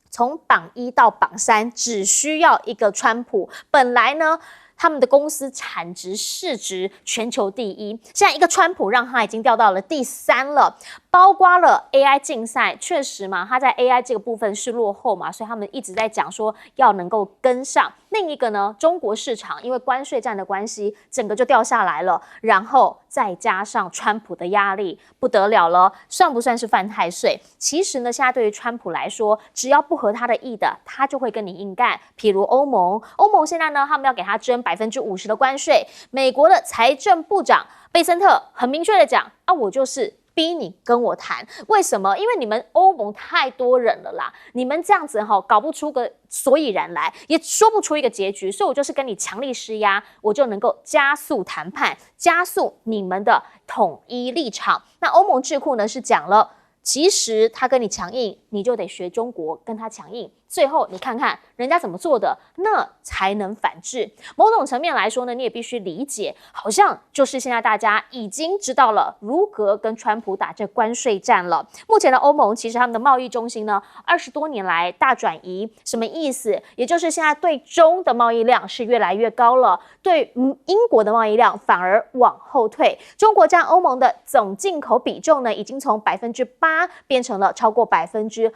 从榜1到榜3只需要一个川普，本来呢他们的公司产值市值全球第1，现在一个川普让他已经掉到了第3了。包括了 AI 竞赛，确实嘛，他在 AI 这个部分是落后嘛，所以他们一直在讲说要能够跟上。另一个呢，中国市场因为关税战的关系，整个就掉下来了，然后再加上川普的压力，不得了了，算不算是犯太岁？其实呢，现在对于川普来说，只要不合他的意的，他就会跟你硬干。譬如欧盟现在呢，他们要给他征50%的关税，美国的财政部长贝森特很明确的讲啊，我就是逼你跟我谈。为什么？因为你们欧盟太多人了啦，你们这样子搞不出个所以然来，也说不出一个结局，所以我就是跟你强力施压，我就能够加速谈判，加速你们的统一立场。那欧盟智库呢是讲了，其实他跟你强硬，你就得学中国跟他强硬。最后你看看人家怎么做的，那才能反制。某种层面来说呢，你也必须理解，好像就是现在大家已经知道了如何跟川普打这关税战了。目前的欧盟其实他们的贸易中心呢，20多年来大转移，什么意思？也就是现在对中的贸易量是越来越高了，对英国的贸易量反而往后退。中国占欧盟的总进口比重呢，已经从8%变成了超过20%，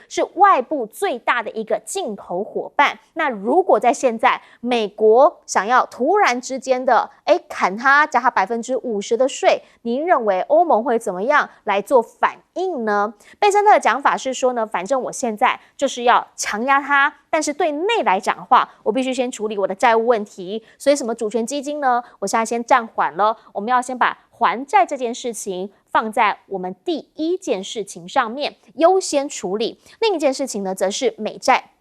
是外部最大的一个进口伙伴。那如果在现在美国想要突然之间的砍它，加它50%的税，您认为欧盟会怎么样来做反应呢？贝森特的讲法是说呢，反正我现在就是要强压它，但是对内来讲的话，我必须先处理我的债务问题，所以什么主权基金呢，我现在先暂缓了，我们要先把还债这件事情放在我们第一件事情上面优先处理。另一件事情呢，则是美债。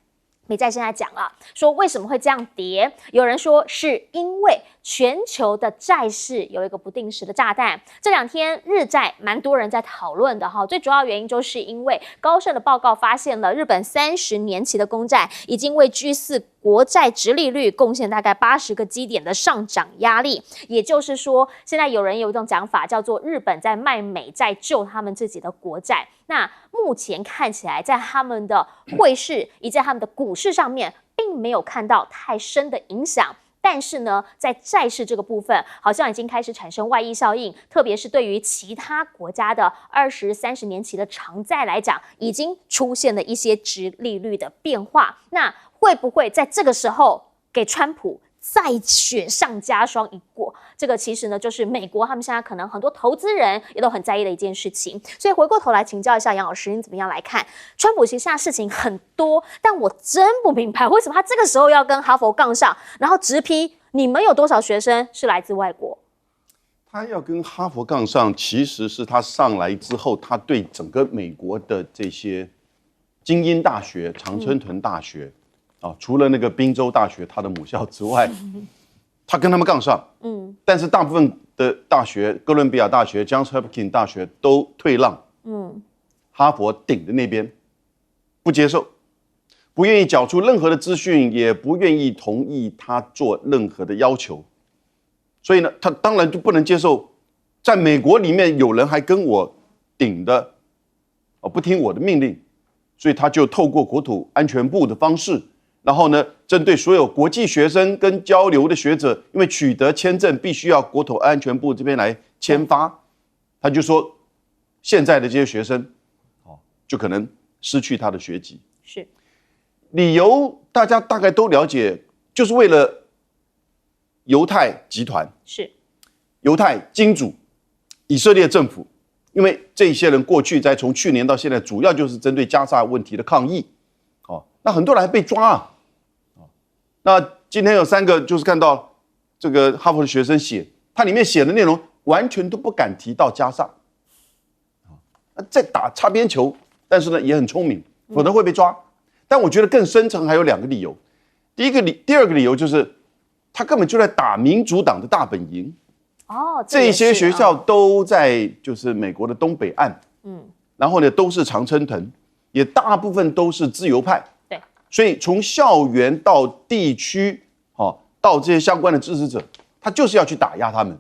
美债现在讲了，说为什么会这样跌？有人说是因为全球的债市有一个不定时的炸弹。这2天日债蛮多人在讨论的哈，最主要原因就是因为高盛的报告发现了日本30年期的公债已经为G4国债殖利率贡献大概80个基点的上涨压力。也就是说，现在有人有一种讲法叫做日本在卖美债救他们自己的国债。那目前看起来，在他们的汇市以及在他们的股市上面，并没有看到太深的影响。但是呢，在债市这个部分，好像已经开始产生外溢效应，特别是对于其他国家的20、30年期的长债来讲，已经出现了一些殖利率的变化。那会不会在这个时候给川普再雪上加霜一过？这个其实呢，就是美国他们现在可能很多投资人也都很在意的一件事情。所以回过头来请教一下杨老师，你怎么样来看川普？其实现在事情很多，但我真不明白为什么他这个时候要跟哈佛杠上，然后直批你们有多少学生是来自外国？他要跟哈佛杠上，其实是他上来之后，他对整个美国的这些精英大学、常春藤大学。除了那个宾州大学他的母校之外，他跟他们杠上。但是大部分的大学，哥伦比亚大学、Johns Hopkins 大学都退让。哈佛顶的那边不接受，不愿意缴出任何的资讯，也不愿意同意他做任何的要求。所以呢，他当然就不能接受，在美国里面有人还跟我顶的，不听我的命令，所以他就透过国土安全部的方式。然后呢，针对所有国际学生跟交流的学者，因为取得签证必须要国土安全部这边来签发，他就说，现在的这些学生，就可能失去他的学籍。是，理由大家大概都了解，就是为了犹太集团，是犹太金主，以色列政府，因为这些人过去从去年到现在，主要就是针对加沙问题的抗议，那很多人还被抓啊。那今天有3个，就是看到这个哈佛的学生写，他里面写的内容完全都不敢提到加沙，在打擦边球，但是呢也很聪明，否则会被抓。但我觉得更深层还有2个理由，第2个理由就是他根本就在打民主党的大本营。这些学校都在就是美国的东北岸，然后呢都是常春藤，也大部分都是自由派。所以从校园到地区，到这些相关的支持者，他就是要去打压他们。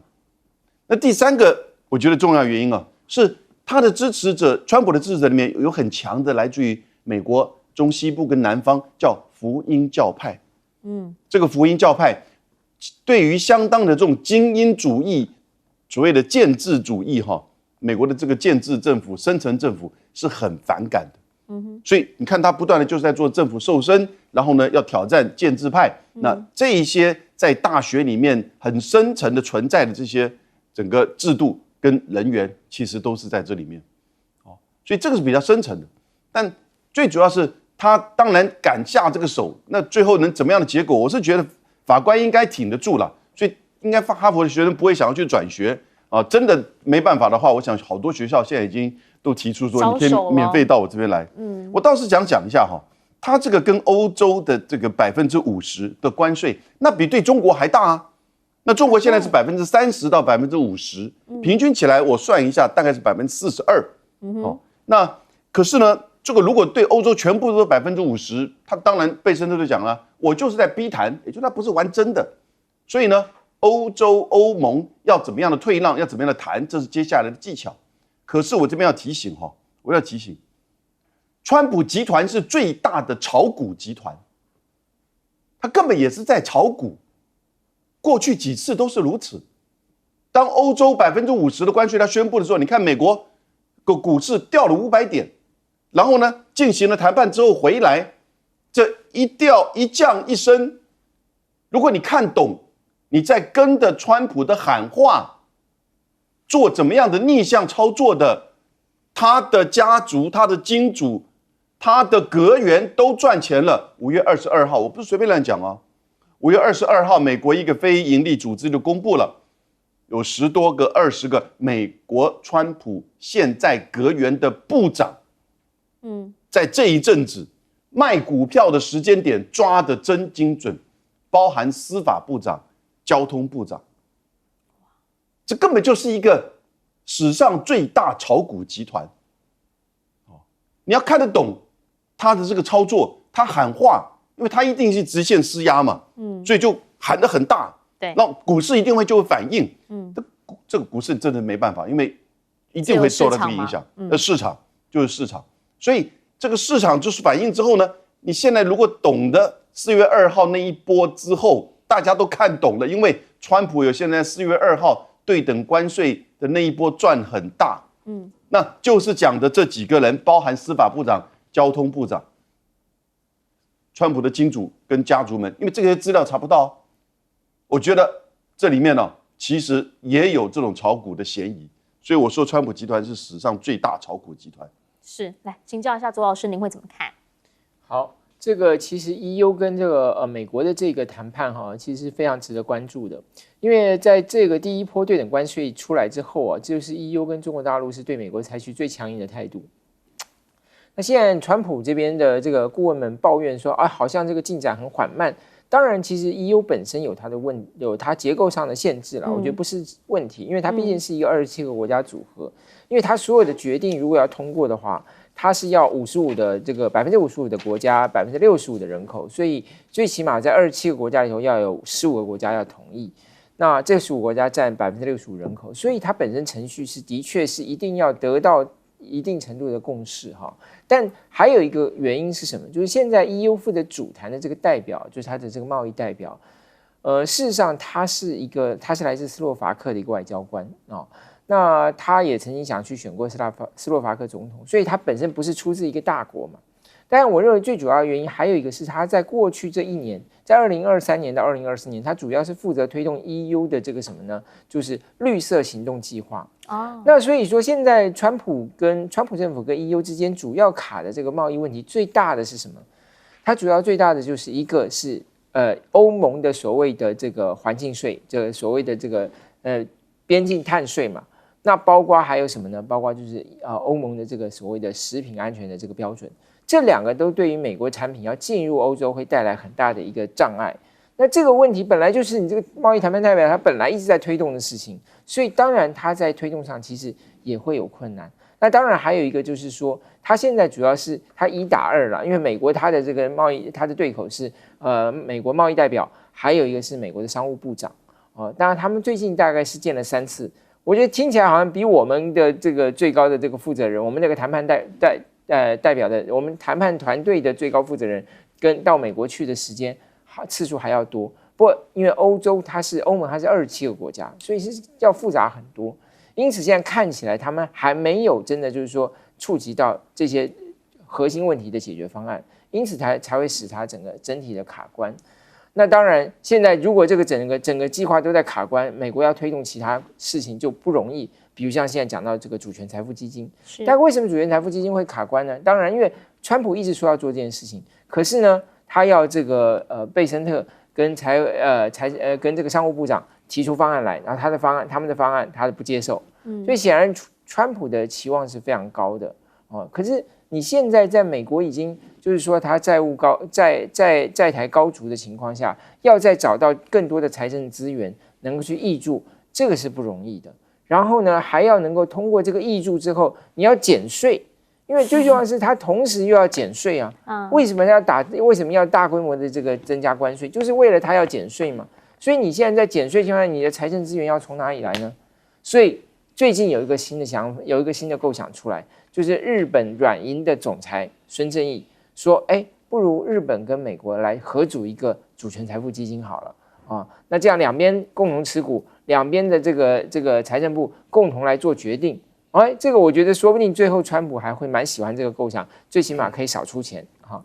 那第3个，我觉得重要原因是他的支持者，川普的支持者里面有很强的来自于美国中西部跟南方，叫福音教派。这个福音教派对于相当的这种精英主义，所谓的建制主义，美国的这个建制政府、深层政府是很反感的。所以你看他不断的就是在做政府瘦身，然后呢要挑战建制派。那这一些在大学里面很深层的存在的这些整个制度跟人员，其实都是在这里面。所以这个是比较深层的。但最主要是他当然敢下这个手，那最后能怎么样的结果？我是觉得法官应该挺得住了，所以应该哈佛的学生不会想要去转学真的没办法的话，我想好多学校现在已经都提出说，你可以免费到我这边来。我倒是想讲一下他这个跟欧洲的这个50%的关税，那比对中国还大啊。那中国现在是30%到50%，平均起来我算一下，大概是42%。那可是呢，这个如果对欧洲全部都50%，他当然贝森特就讲了，我就是在逼谈，也就他不是玩真的。所以呢，欧盟要怎么样的退让，要怎么样的谈，这是接下来的技巧。可是我这边要提醒我要提醒，川普集团是最大的炒股集团，他根本也是在炒股，过去几次都是如此。当欧洲50%的关税他宣布的时候，你看美国股市掉了500点，然后呢进行了谈判之后回来，这一掉一降一升，如果你看懂，你在跟着川普的喊话，做怎么样的逆向操作的，他的家族、他的金主、他的阁员都赚钱了。5月22号，我不是随便乱讲哦。5月22号，美国一个非营利组织就公布了，有10多个、20个美国川普现在阁员的部长，在这一阵子卖股票的时间点抓得真精准，包含司法部长、交通部长，这根本就是一个史上最大炒股集团。你要看得懂他的这个操作，他喊话，因为他一定是直线施压嘛，所以就喊得很大，对，那股市一定会就会反应，这个股市真的没办法，因为一定会受到这个影响，市场就是市场，所以这个市场就是反应之后呢，你现在如果懂得4月2号那一波之后，大家都看懂了，因为川普有现在4月2号对等关税的那一波赚很大，那就是讲的这几个人，包含司法部长、交通部长，川普的金主跟家族们，因为这些资料查不到，我觉得这里面呢，其实也有这种炒股的嫌疑，所以我说川普集团是史上最大炒股集团。是，来请教一下左老师，您会怎么看？好，这个其实 EU 跟这个美国的这个谈判其实非常值得关注的，因为在这个第一波对等关税出来之后就是 EU 跟中国大陆是对美国采取最强硬的态度。那现在川普这边的这个顾问们抱怨说，好像这个进展很缓慢。当然，其实 EU 本身有它结构上的限制啦，我觉得不是问题，因为它毕竟是一个27个国家组合，因为它所有的决定如果要通过的话，它是要55%的这个55%的国家，65%的人口，所以最起码在27个国家里头要有15个国家要同意。那这15个国家占65%人口，所以它本身程序的确是一定要得到一定程度的共识但还有一个原因是什么？就是现在 EU 负责主谈的这个代表，就是他的这个贸易代表，事实上他是来自斯洛伐克的一个外交官那他也曾经想去选过斯洛伐克总统，所以他本身不是出自一个大国嘛。当然，我认为最主要的原因还有一个是他在过去这一年，在2023年到2024年，他主要是负责推动 EU 的这个什么呢？就是绿色行动计划。那所以说，现在川普政府跟 EU 之间主要卡的这个贸易问题，最大的是什么？它主要最大的就是一个是欧盟的所谓的这个环境税，这个所谓的这个边境碳税嘛。那包括还有什么呢？包括就是欧盟的这个所谓的食品安全的这个标准，这两个都对于美国产品要进入欧洲会带来很大的一个障碍。那这个问题本来就是你这个贸易谈判代表他本来一直在推动的事情，所以当然他在推动上其实也会有困难。那当然还有一个就是说，他现在主要是他1打2了，因为美国他的这个贸易他的对口是美国贸易代表，还有一个是美国的商务部长当然他们最近大概是见了3次。我觉得听起来好像比我们的这个最高的这个负责人，我们那个谈判代表的，我们谈判团队的最高负责人跟到美国去的时间次数还要多。不过因为欧盟它是27个国家，所以是要复杂很多。因此现在看起来他们还没有真的就是说触及到这些核心问题的解决方案，因此才会使它整体的卡关。那当然，现在如果这个整个计划都在卡关，美国要推动其他事情就不容易。比如像现在讲到这个主权财富基金，但为什么主权财富基金会卡关呢？当然，因为川普一直说要做这件事情，可是呢，他要这个贝森特跟跟这个商务部长提出方案来，然后他们的方案他不接受，所以显然川普的期望是非常高的可是你现在在美国已经就是说他债务高债台高筑的情况下，要再找到更多的财政资源能够去挹注，这个是不容易的。然后呢，还要能够通过这个挹注之后，你要减税，因为最重要的是它同时又要减税啊。为什么要大规模的这个增加关税？就是为了它要减税嘛。所以你现在在减税情况下，你的财政资源要从哪里来呢？所以最近有一个新的构想出来，就是日本软银的总裁孙正义说，不如日本跟美国来合组一个主权财富基金好了啊。那这样两边共同持股，两边的这个财政部共同来做决定。这个我觉得说不定最后川普还会蛮喜欢这个构想，最起码可以少出钱哈。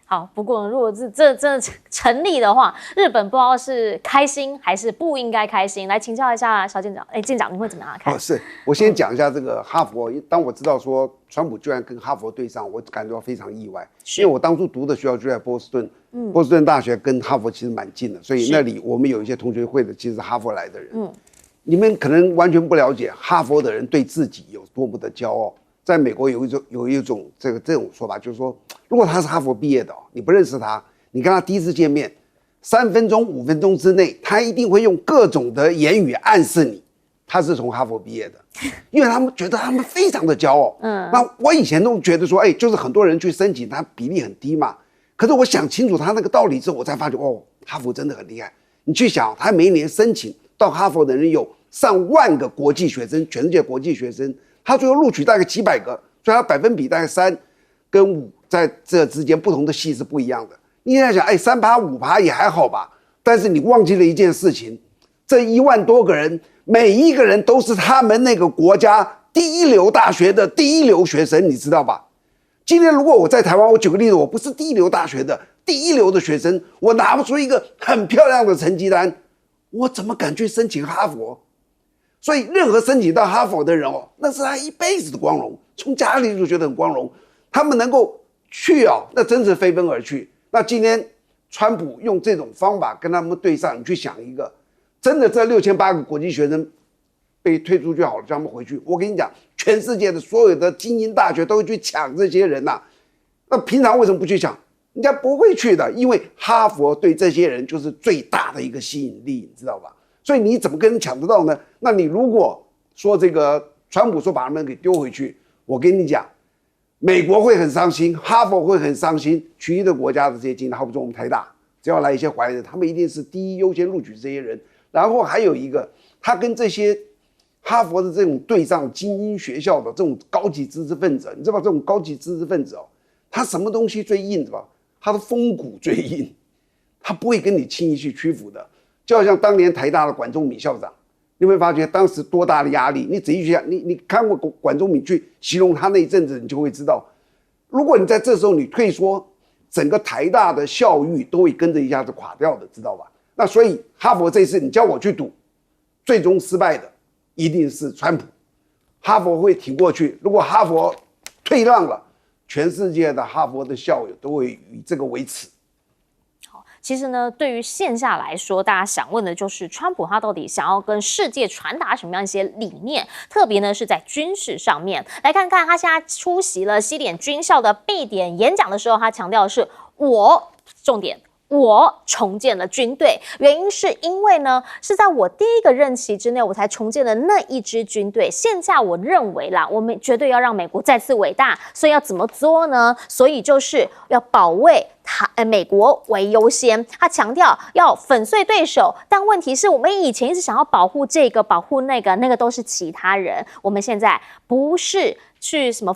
好，不过如果这真的成立的话，日本不知道是开心还是不应该开心。来请教一下肖舰长，舰长你会怎么样看？是我先讲一下这个哈佛。当我知道说川普居然跟哈佛对上，我感到非常意外，因为我当初读的学校就在波士顿，波士顿大学跟哈佛其实蛮近的，所以那里我们有一些同学会的其实是哈佛来的人。你们可能完全不了解哈佛的人对自己有多么的骄傲。在美国有一种这种说法，就是说，如果他是哈佛毕业的，你不认识他，你跟他第一次见面，3分钟、5分钟之内，他一定会用各种的言语暗示你他是从哈佛毕业的，因为他们觉得他们非常的骄傲。那我以前都觉得说，就是很多人去申请，他比例很低嘛。可是我想清楚他那个道理之后，我才发觉，哈佛真的很厉害。你去想，他每一年申请到哈佛的人有上万个国际学生，全世界国际学生。他最后录取大概几百个，所以他百分比大概3跟5，在这之间不同的系是不一样的。你在想，3%、5%也还好吧，但是你忘记了一件事情，这1万多个人，每一个人都是他们那个国家第一流大学的第一流学生，你知道吧？今天如果我在台湾，我举个例子，我不是第一流大学的第一流的学生，我拿不出一个很漂亮的成绩单，我怎么敢去申请哈佛？所以，任何申请到哈佛的人那是他一辈子的光荣。从家里就觉得很光荣，他们能够去那真是飞奔而去。那今天川普用这种方法跟他们对上，你去想一个，真的这6800个国际学生被推出去好了，叫他们回去。我跟你讲，全世界的所有的精英大学都会去抢这些人呐。那平常为什么不去抢？人家不会去的，因为哈佛对这些人就是最大的一个吸引力，你知道吧？所以你怎么跟人抢得到呢？那你如果说这个川普说把他们给丢回去，我跟你讲，美国会很伤心，哈佛会很伤心，其余的国家的这些精英，好比说我们台大，只要来一些华人，他们一定是第一优先录取这些人。然后还有一个，他跟这些哈佛的这种对上精英学校的这种高级知识分子，你知道这种高级知识分子他什么东西最硬，知道吧？他的风骨最硬，他不会跟你轻易去屈服的。就好像当年台大的管中闵校长，你会发觉当时多大的压力。你仔细去想，你看过管中闵去形容他那一阵子，你就会知道，如果你在这时候你退缩，整个台大的校誉都会跟着一下子垮掉的，知道吧？那所以哈佛这次你叫我去赌，最终失败的一定是川普，哈佛会挺过去。如果哈佛退让了，全世界的哈佛的校友都会以这个为耻。其实呢，对于线下来说，大家想问的就是川普他到底想要跟世界传达什么样一些理念？特别呢是在军事上面，来看看他现在出席了西点军校的闭点演讲的时候，他强调的是重点。我重建了军队，原因是因为呢，是在我第一个任期之内，我才重建了那一支军队。现在我认为啦，我们绝对要让美国再次伟大，所以要怎么做呢？所以就是要保卫美国为优先。他强调要粉碎对手，但问题是我们以前一直想要保护这个、保护那个，那个都是其他人。我们现在不是去什么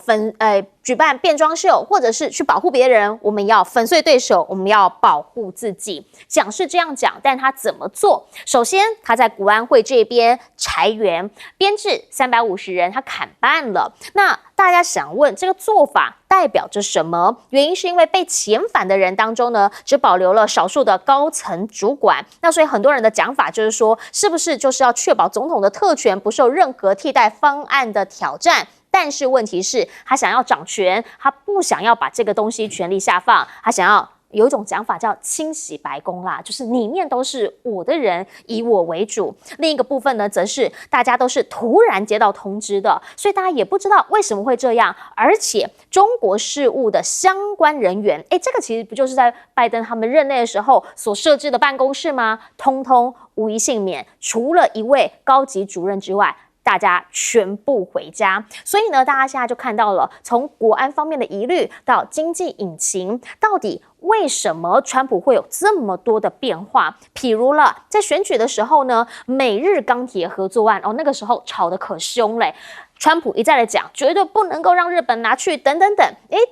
举办变装秀，或者是去保护别人，我们要粉碎对手，我们要保护自己。讲是这样讲，但他怎么做？首先，他在国安会这边裁员，编制350人，他砍半了。那大家想问，这个做法代表着什么？原因是因为被遣返的人当中呢，只保留了少数的高层主管。那所以很多人的讲法就是说，是不是就是要确保总统的特权不受任何替代方案的挑战？但是问题是，他想要掌权，他不想要把这个东西权力下放，他想要有一种讲法叫清洗白宫啦，就是里面都是我的人，以我为主。另一个部分呢，则是大家都是突然接到通知的，所以大家也不知道为什么会这样。而且中国事务的相关人员，这个其实不就是在拜登他们任内的时候所设置的办公室吗？通通无一幸免，除了一位高级主任之外，大家全部回家。所以呢，大家现在就看到了从国安方面的疑虑到经济引擎，到底为什么川普会有这么多的变化？譬如了，在选举的时候呢，美日钢铁合作案那个时候吵得可凶嘞。川普一再的讲，绝对不能够让日本拿去等等等。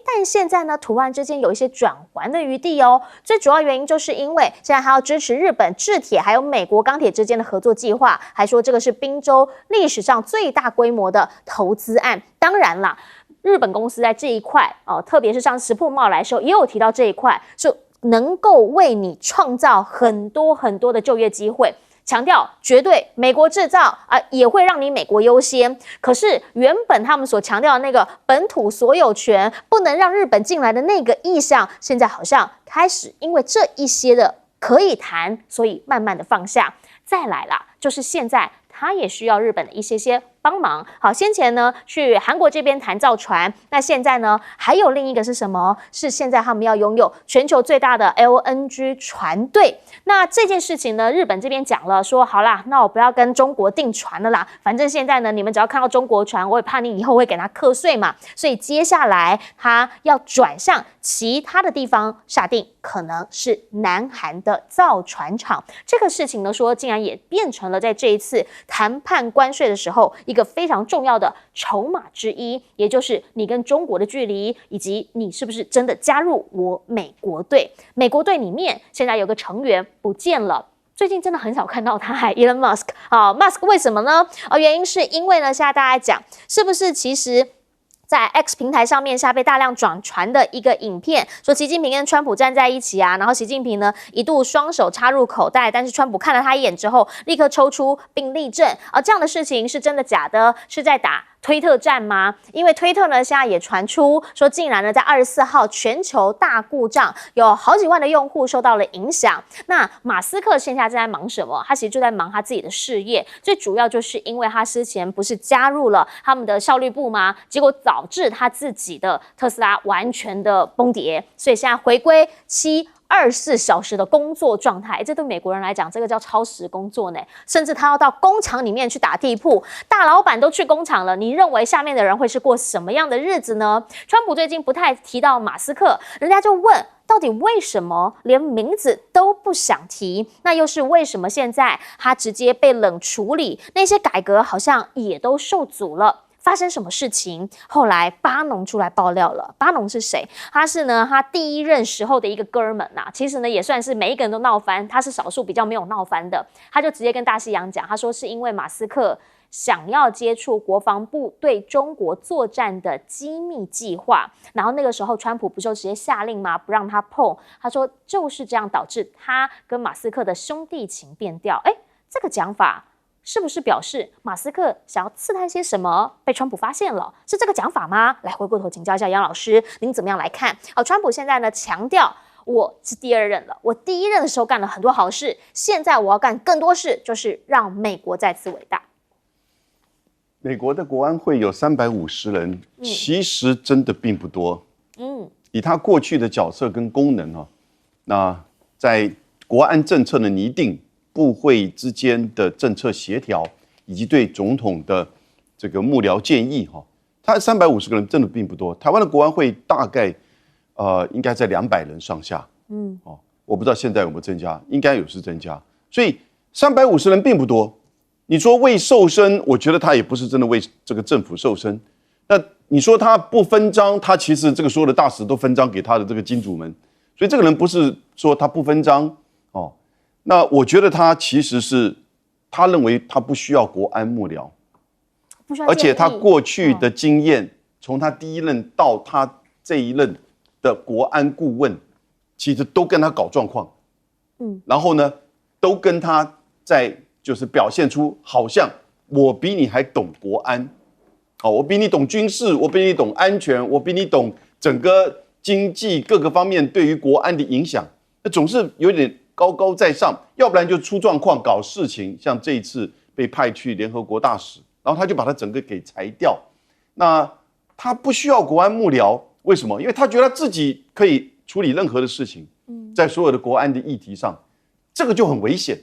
但现在呢，突然之间有一些转圜的余地哦。最主要原因就是因为现在还要支持日本制铁还有美国钢铁之间的合作计划，还说这个是宾州历史上最大规模的投资案。当然啦，日本公司在这一块特别是像石破茂来说，也有提到这一块，就能够为你创造很多很多的就业机会。强调绝对美国制造也会让你美国优先。可是原本他们所强调的那个本土所有权不能让日本进来的那个意向，现在好像开始因为这一些的可以谈，所以慢慢的放下。再来啦，就是现在他也需要日本的一些帮忙。好，先前呢去韩国这边谈造船，那现在呢还有另一个是什么？是现在他们要拥有全球最大的 LNG 船队。那这件事情呢，日本这边讲了，说好啦，那我不要跟中国订船了啦，反正现在呢，你们只要看到中国船，我也怕你以后会给他课税嘛，所以接下来他要转向其他的地方下定，可能是南韩的造船厂。这个事情呢，说竟然也变成了在这一次谈判关税的时候一个非常重要的筹码之一，也就是你跟中国的距离，以及你是不是真的加入我美国队。美国队里面现在有个成员不见了，最近真的很少看到他，Elon Musk。Musk 为什么呢？原因是因为呢，现在大家讲是不是其实在 X 平台上面下被大量转传的一个影片，说习近平跟川普站在一起啊，然后习近平呢一度双手插入口袋，但是川普看了他一眼之后，立刻抽出并立正。这样的事情是真的假的？是在打推特战吗？因为推特呢现在也传出说，竟然呢在24号全球大故障，有好几万的用户受到了影响。那马斯克现在正在忙什么？他其实就在忙他自己的事业，最主要就是因为他之前不是加入了他们的效率部吗？结果导致他自己的特斯拉完全的崩跌，所以现在回归24小时的工作状态，这对美国人来讲，这个叫超时工作呢。甚至他要到工厂里面去打地铺，大老板都去工厂了，你认为下面的人会是过什么样的日子呢？川普最近不太提到马斯克，人家就问，到底为什么连名字都不想提？那又是为什么现在他直接被冷处理？那些改革好像也都受阻了。发生什么事情？后来巴农出来爆料了。巴农是谁？他是呢，他第一任时候的一个哥们呐。其实呢，也算是每一个人都闹翻，他是少数比较没有闹翻的。他就直接跟大西洋讲，他说是因为马斯克想要接触国防部对中国作战的机密计划，然后那个时候川普不就直接下令吗？不让他碰。他说就是这样导致他跟马斯克的兄弟情变调。这个讲法是不是表示马斯克想要刺探些什么，被川普发现了？是这个讲法吗？来，回过头请教一下杨老师，您怎么样来看？川普现在呢强调我是第二任了，我第一任的时候干了很多好事，现在我要干更多事，就是让美国再次伟大。美国的国安会有350人，其实真的并不多。以他过去的角色跟功能那在国安政策的拟定、部会之间的政策协调，以及对总统的这个幕僚建议他350个人真的并不多。台湾的国安会大概应该在200人上下。我不知道现在有没有增加，应该有是增加。所以350人并不多。你说为瘦身，我觉得他也不是真的为这个政府瘦身。那你说他不分赃，他其实这个所有的大使都分赃给他的这个金主们，所以这个人不是说他不分赃那我觉得他其实是他认为他不需要国安幕僚，而且他过去的经验，从他第一任到他这一任的国安顾问，其实都跟他搞状况，然后呢，都跟他在就是表现出好像我比你还懂国安，我比你懂军事，我比你懂安全，我比你懂整个经济各个方面对于国安的影响，那总是有点高高在上，要不然就出状况搞事情，像这一次被派去联合国大使，然后他就把他整个给裁掉。那他不需要国安幕僚，为什么？因为他觉得他自己可以处理任何的事情，在所有的国安的议题上，这个就很危险。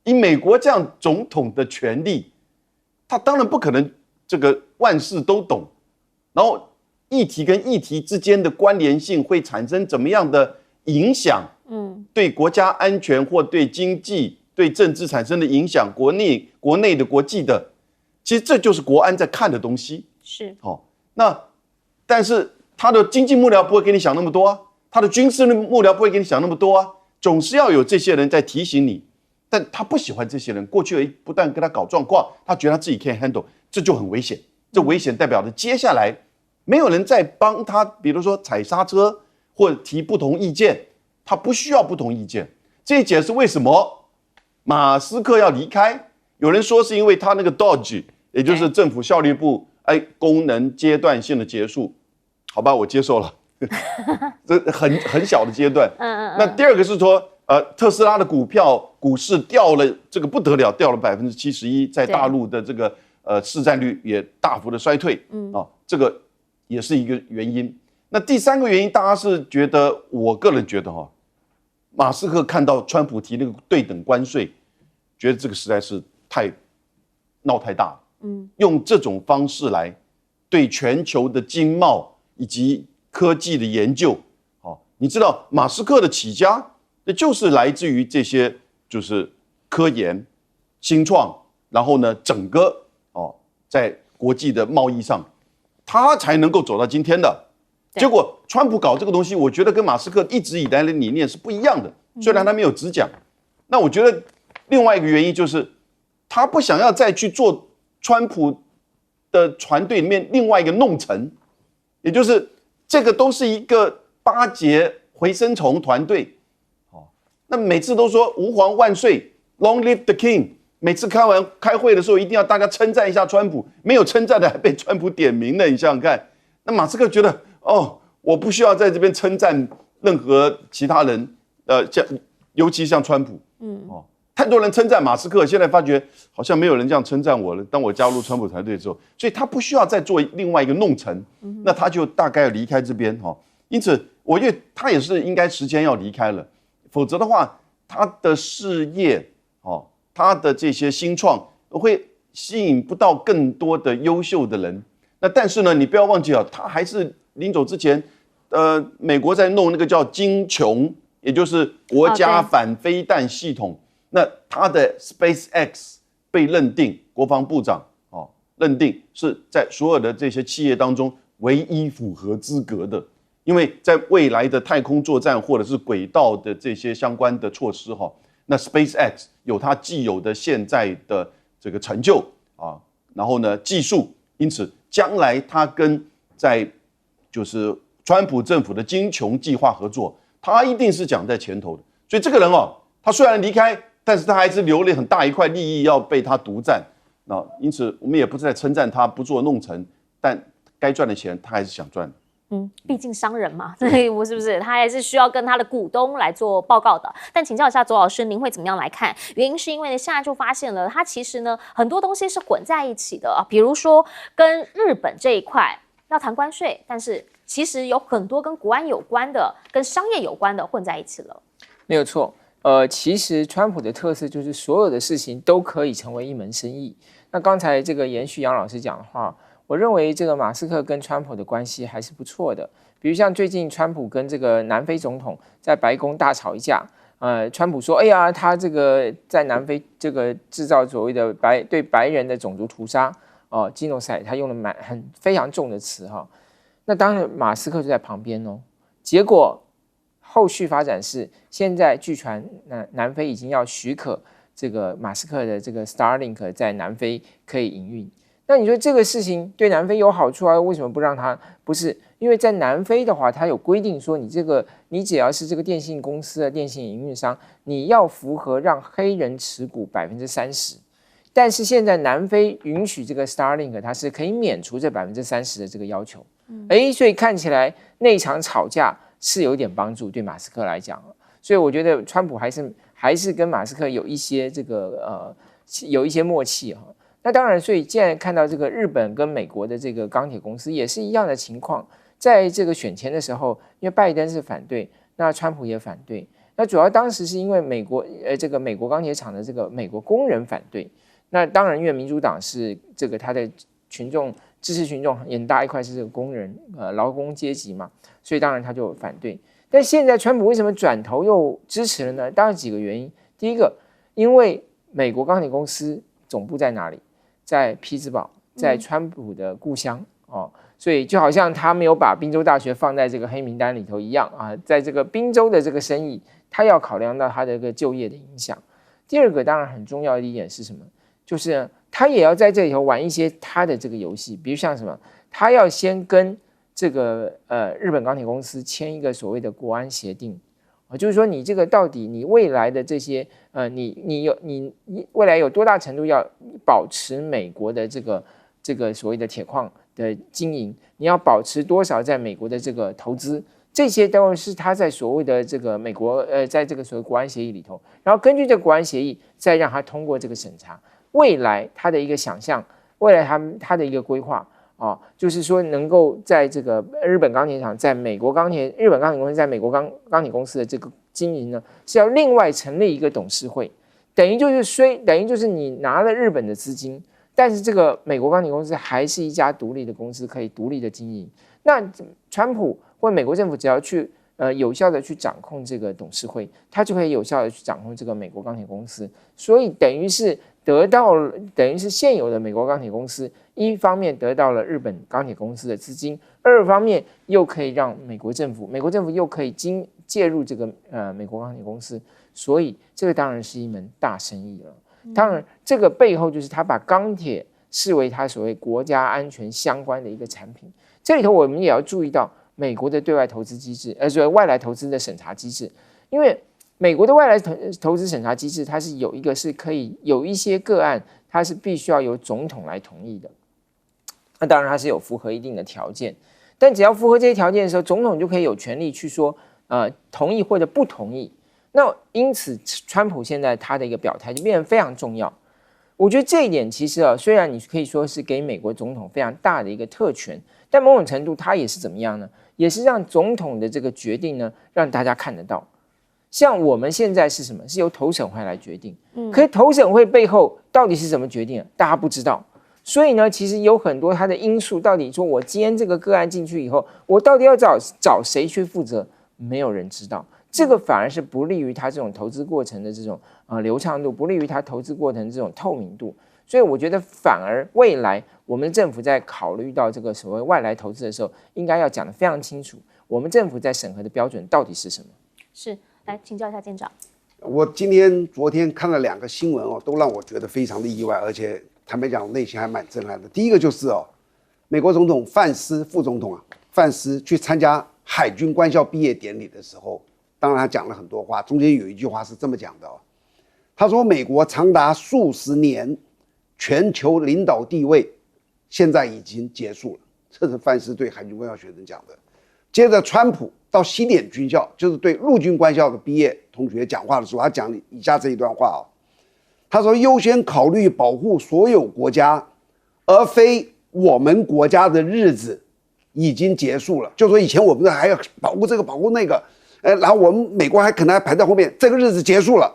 以美国这样总统的权力，他当然不可能这个万事都懂，然后议题跟议题之间的关联性会产生怎么样的影响？对国家安全或对经济、对政治产生的影响，国内的、国际的，其实这就是国安在看的东西。是那但是他的经济幕僚不会跟你想那么多啊，他的军事幕僚不会跟你想那么多啊，总是要有这些人在提醒你。但他不喜欢这些人，过去不断跟他搞状况，他觉得他自己可以 handle， 这就很危险。这危险代表着接下来没有人再帮他，比如说踩刹车或者提不同意见，他不需要不同意见。这也解释为什么马斯克要离开。有人说是因为他那个 Doge， 也就是政府效率部，功能阶段性的结束，好吧，我接受了，这很小的阶段。那第二个是说，特斯拉的股市掉了，这个不得了，掉了71%，在大陆的这个市占率也大幅的衰退。这个也是一个原因。那第三个原因，大家是觉得，我个人觉得马斯克看到川普提那个对等关税，觉得这个实在是闹太大了。用这种方式来对全球的经贸以及科技的研究，你知道马斯克的起家，那就是来自于这些就是科研、新创，然后呢，整个在国际的贸易上，他才能够走到今天的。结果川普搞这个东西，我觉得跟马斯克一直以来的理念是不一样的，虽然他没有直讲。那我觉得另外一个原因就是，他不想要再去做川普的团队里面另外一个弄臣，也就是这个都是一个巴结回声虫团队。那每次都说吾皇万岁 ，Long live the king。每次开会的时候，一定要大家称赞一下川普，没有称赞的还被川普点名了。你想想看，那马斯克觉得我不需要在这边称赞任何其他人，尤其像川普，太多人称赞马斯克，现在发觉好像没有人这样称赞我了。当我加入川普团队之后，所以他不需要再做另外一个弄臣，那他就大概要离开这边因此，我觉得他也是应该时间要离开了，否则的话，他的事业他的这些新创会吸引不到更多的优秀的人。那但是呢，你不要忘记他还是临走之前，美国在弄那个叫金琼，也就是国家反飞弹系统。那他的 SpaceX 被认定，国防部长认定是在所有的这些企业当中唯一符合资格的，因为在未来的太空作战或者是轨道的这些相关的措施那 SpaceX 有它既有的现在的这个成就然后呢技术，因此将来他跟在就是川普政府的金琼计划合作，他一定是讲在前头的。所以这个人他虽然离开，但是他还是留了很大一块利益要被他独占。因此我们也不是在称赞他不做弄臣，但该赚的钱他还是想赚的。毕竟商人嘛，所以我是不是他还是需要跟他的股东来做报告的？但请教一下左老师，您会怎么样来看？原因是因为呢，现在就发现了，他其实呢很多东西是混在一起的比如说跟日本这一块要谈关税，但是其实有很多跟国安有关的、跟商业有关的混在一起了。没有错。其实川普的特色就是所有的事情都可以成为一门生意。那刚才这个延续杨老师讲的话，我认为这个马斯克跟川普的关系还是不错的。比如像最近川普跟这个南非总统在白宫大吵一架，川普说：“哎呀，他这个在南非这个制造所谓的对白人的种族屠杀genocide，他用了非常重的词那当然马斯克就在旁边结果后续发展是，现在据传南非已经要许可这个马斯克的这个 Starlink 在南非可以营运。那你说这个事情对南非有好处为什么不让他？不是因为在南非的话，它有规定说，你只要是这个电信公司的电信营运商，你要符合让黑人持股30%。但是现在南非允许这个 Starlink， 它是可以免除这30%的这个要求。所以看起来那场吵架是有点帮助对马斯克来讲。所以我觉得川普还是跟马斯克有一些有一些默契那当然，所以现在看到这个日本跟美国的这个钢铁公司也是一样的情况，在这个选前的时候，因为拜登是反对，那川普也反对。那主要当时是因为美国钢铁厂的这个美国工人反对，那当然，因为民主党是这个他的群众支持群众很大一块是这个工人劳工阶级嘛，所以当然他就反对。但现在川普为什么转头又支持了呢？当然几个原因。第一个，因为美国钢铁公司总部在哪里？在匹兹堡，在川普的故乡哦，所以就好像他没有把宾州大学放在这个黑名单里头一样啊，在这个宾州的这个生意，他要考量到他的一个就业的影响。第二个当然很重要的一点是什么？就是他也要在这里头玩一些他的这个游戏，比如像什么，他要先跟这个日本钢铁公司签一个所谓的国安协定，就是说你这个到底你未来的这些你未来有多大程度要保持美国的这个所谓的铁矿的经营，你要保持多少在美国的这个投资，这些都是他在所谓的这个美国在这个所谓国安协议里头，然后根据这个国安协议再让他通过这个审查，未来他的一个想象，未来他的一个规划。就是说能够在这个日本钢铁厂在美国钢铁，日本钢铁公司在美国钢铁公司的这个经营呢，是要另外成立一个董事会，等于就是你拿了日本的资金，但是这个美国钢铁公司还是一家独立的公司，可以独立的经营。那川普或美国政府只要去有效的去掌控这个董事会，他就可以有效的去掌控这个美国钢铁公司，所以等于是现有的美国钢铁公司，一方面得到了日本钢铁公司的资金，二方面又可以让美国政府又可以介入这个美国钢铁公司，所以这个当然是一门大生意了。当然，这个背后就是他把钢铁视为他所谓国家安全相关的一个产品。这里头我们也要注意到美国的对外投资机制，所谓外来投资的审查机制，因为美国的外来投资审查机制，它是有一个是可以有一些个案，它是必须要由总统来同意的。那当然它是有符合一定的条件，但只要符合这些条件的时候，总统就可以有权利去说同意或者不同意。那因此，川普现在他的一个表态就变得非常重要。我觉得这一点其实虽然你可以说是给美国总统非常大的一个特权，但某种程度它也是怎么样呢？也是让总统的这个决定呢，让大家看得到。像我们现在是什么？是由投审会来决定。可是投审会背后到底是怎么决定的？大家不知道。所以呢，其实有很多它的因素，到底说我今天这个个案进去以后，我到底要找谁去负责？没有人知道。这个反而是不利于他这种投资过程的这种流畅度，不利于他投资过程这种透明度。所以我觉得反而未来我们政府在考虑到这个所谓外来投资的时候，应该要讲得非常清楚，我们政府在审核的标准到底是什么？是，来请教一下监长。我昨天看了2个新闻都让我觉得非常的意外，而且坦白讲内心还蛮震撼的。第一个就是美国总统范斯副总统范斯去参加海军官校毕业典礼的时候，当然他讲了很多话，中间有一句话是这么讲的他说美国长达数十年全球领导地位现在已经结束了，这是范斯对海军官校学生讲的。接着川普到西点军校，就是对陆军官校的毕业同学讲话的时候，他讲以下这一段话他说优先考虑保护所有国家，而非我们国家的日子已经结束了。就说以前我们还要保护这个保护那个，然后我们美国还可能还排在后面，这个日子结束了。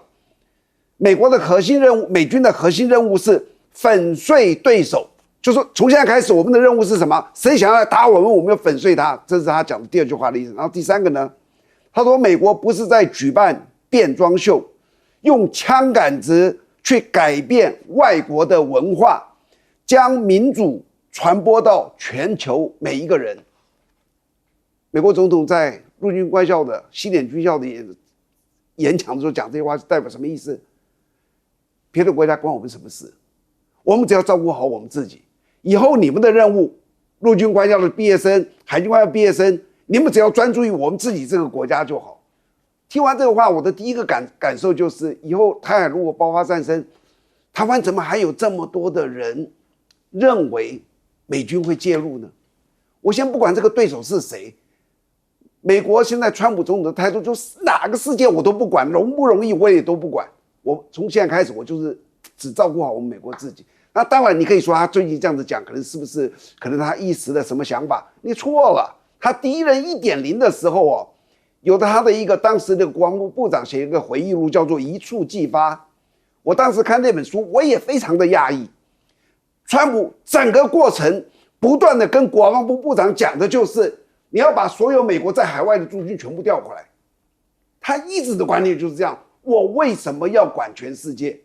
美国的核心任务，美军的核心任务是粉碎对手，就说从现在开始我们的任务是什么？谁想要来打我们，我们要粉碎他。这是他讲的第2句话的意思。然后第3个呢，他说美国不是在举办变装秀，用枪杆子去改变外国的文化，将民主传播到全球每一个人。美国总统在陆军官校的西点军校的演讲的时候讲这些话，是代表什么意思？别的国家关我们什么事？我们只要照顾好我们自己。以后你们的任务，陆军官校的毕业生、海军官校毕业生，你们只要专注于我们自己这个国家就好。听完这个话，我的第一个感受就是，以后台海如果爆发战争，台湾怎么还有这么多的人认为美军会介入呢？我先不管这个对手是谁，美国现在川普总统的态度就是哪个事件我都不管，容不容易我也都不管。我从现在开始，我就是只照顾好我们美国自己。那当然，你可以说他最近这样子讲，可能他一时的什么想法？你错了。他第一任 1.0 的时候有的他的一个当时的国防部部长写一个回忆录，叫做一触即发。我当时看那本书，我也非常的讶异。川普整个过程不断的跟国防部部长讲的就是，你要把所有美国在海外的驻军全部调回来。他一直的观念就是这样：我为什么要管全世界？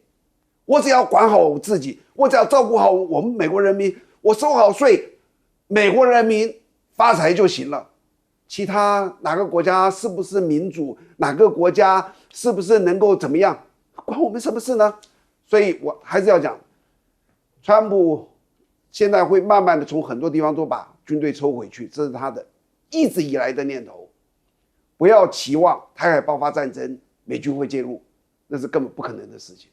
我只要管好我自己，我只要照顾好我们美国人民，我收好税，美国人民发财就行了。其他哪个国家是不是民主，哪个国家是不是能够怎么样，关我们什么事呢？所以我还是要讲，川普现在会慢慢的从很多地方都把军队抽回去，这是他的一直以来的念头。不要期望台海爆发战争，美军会介入，那是根本不可能的事情。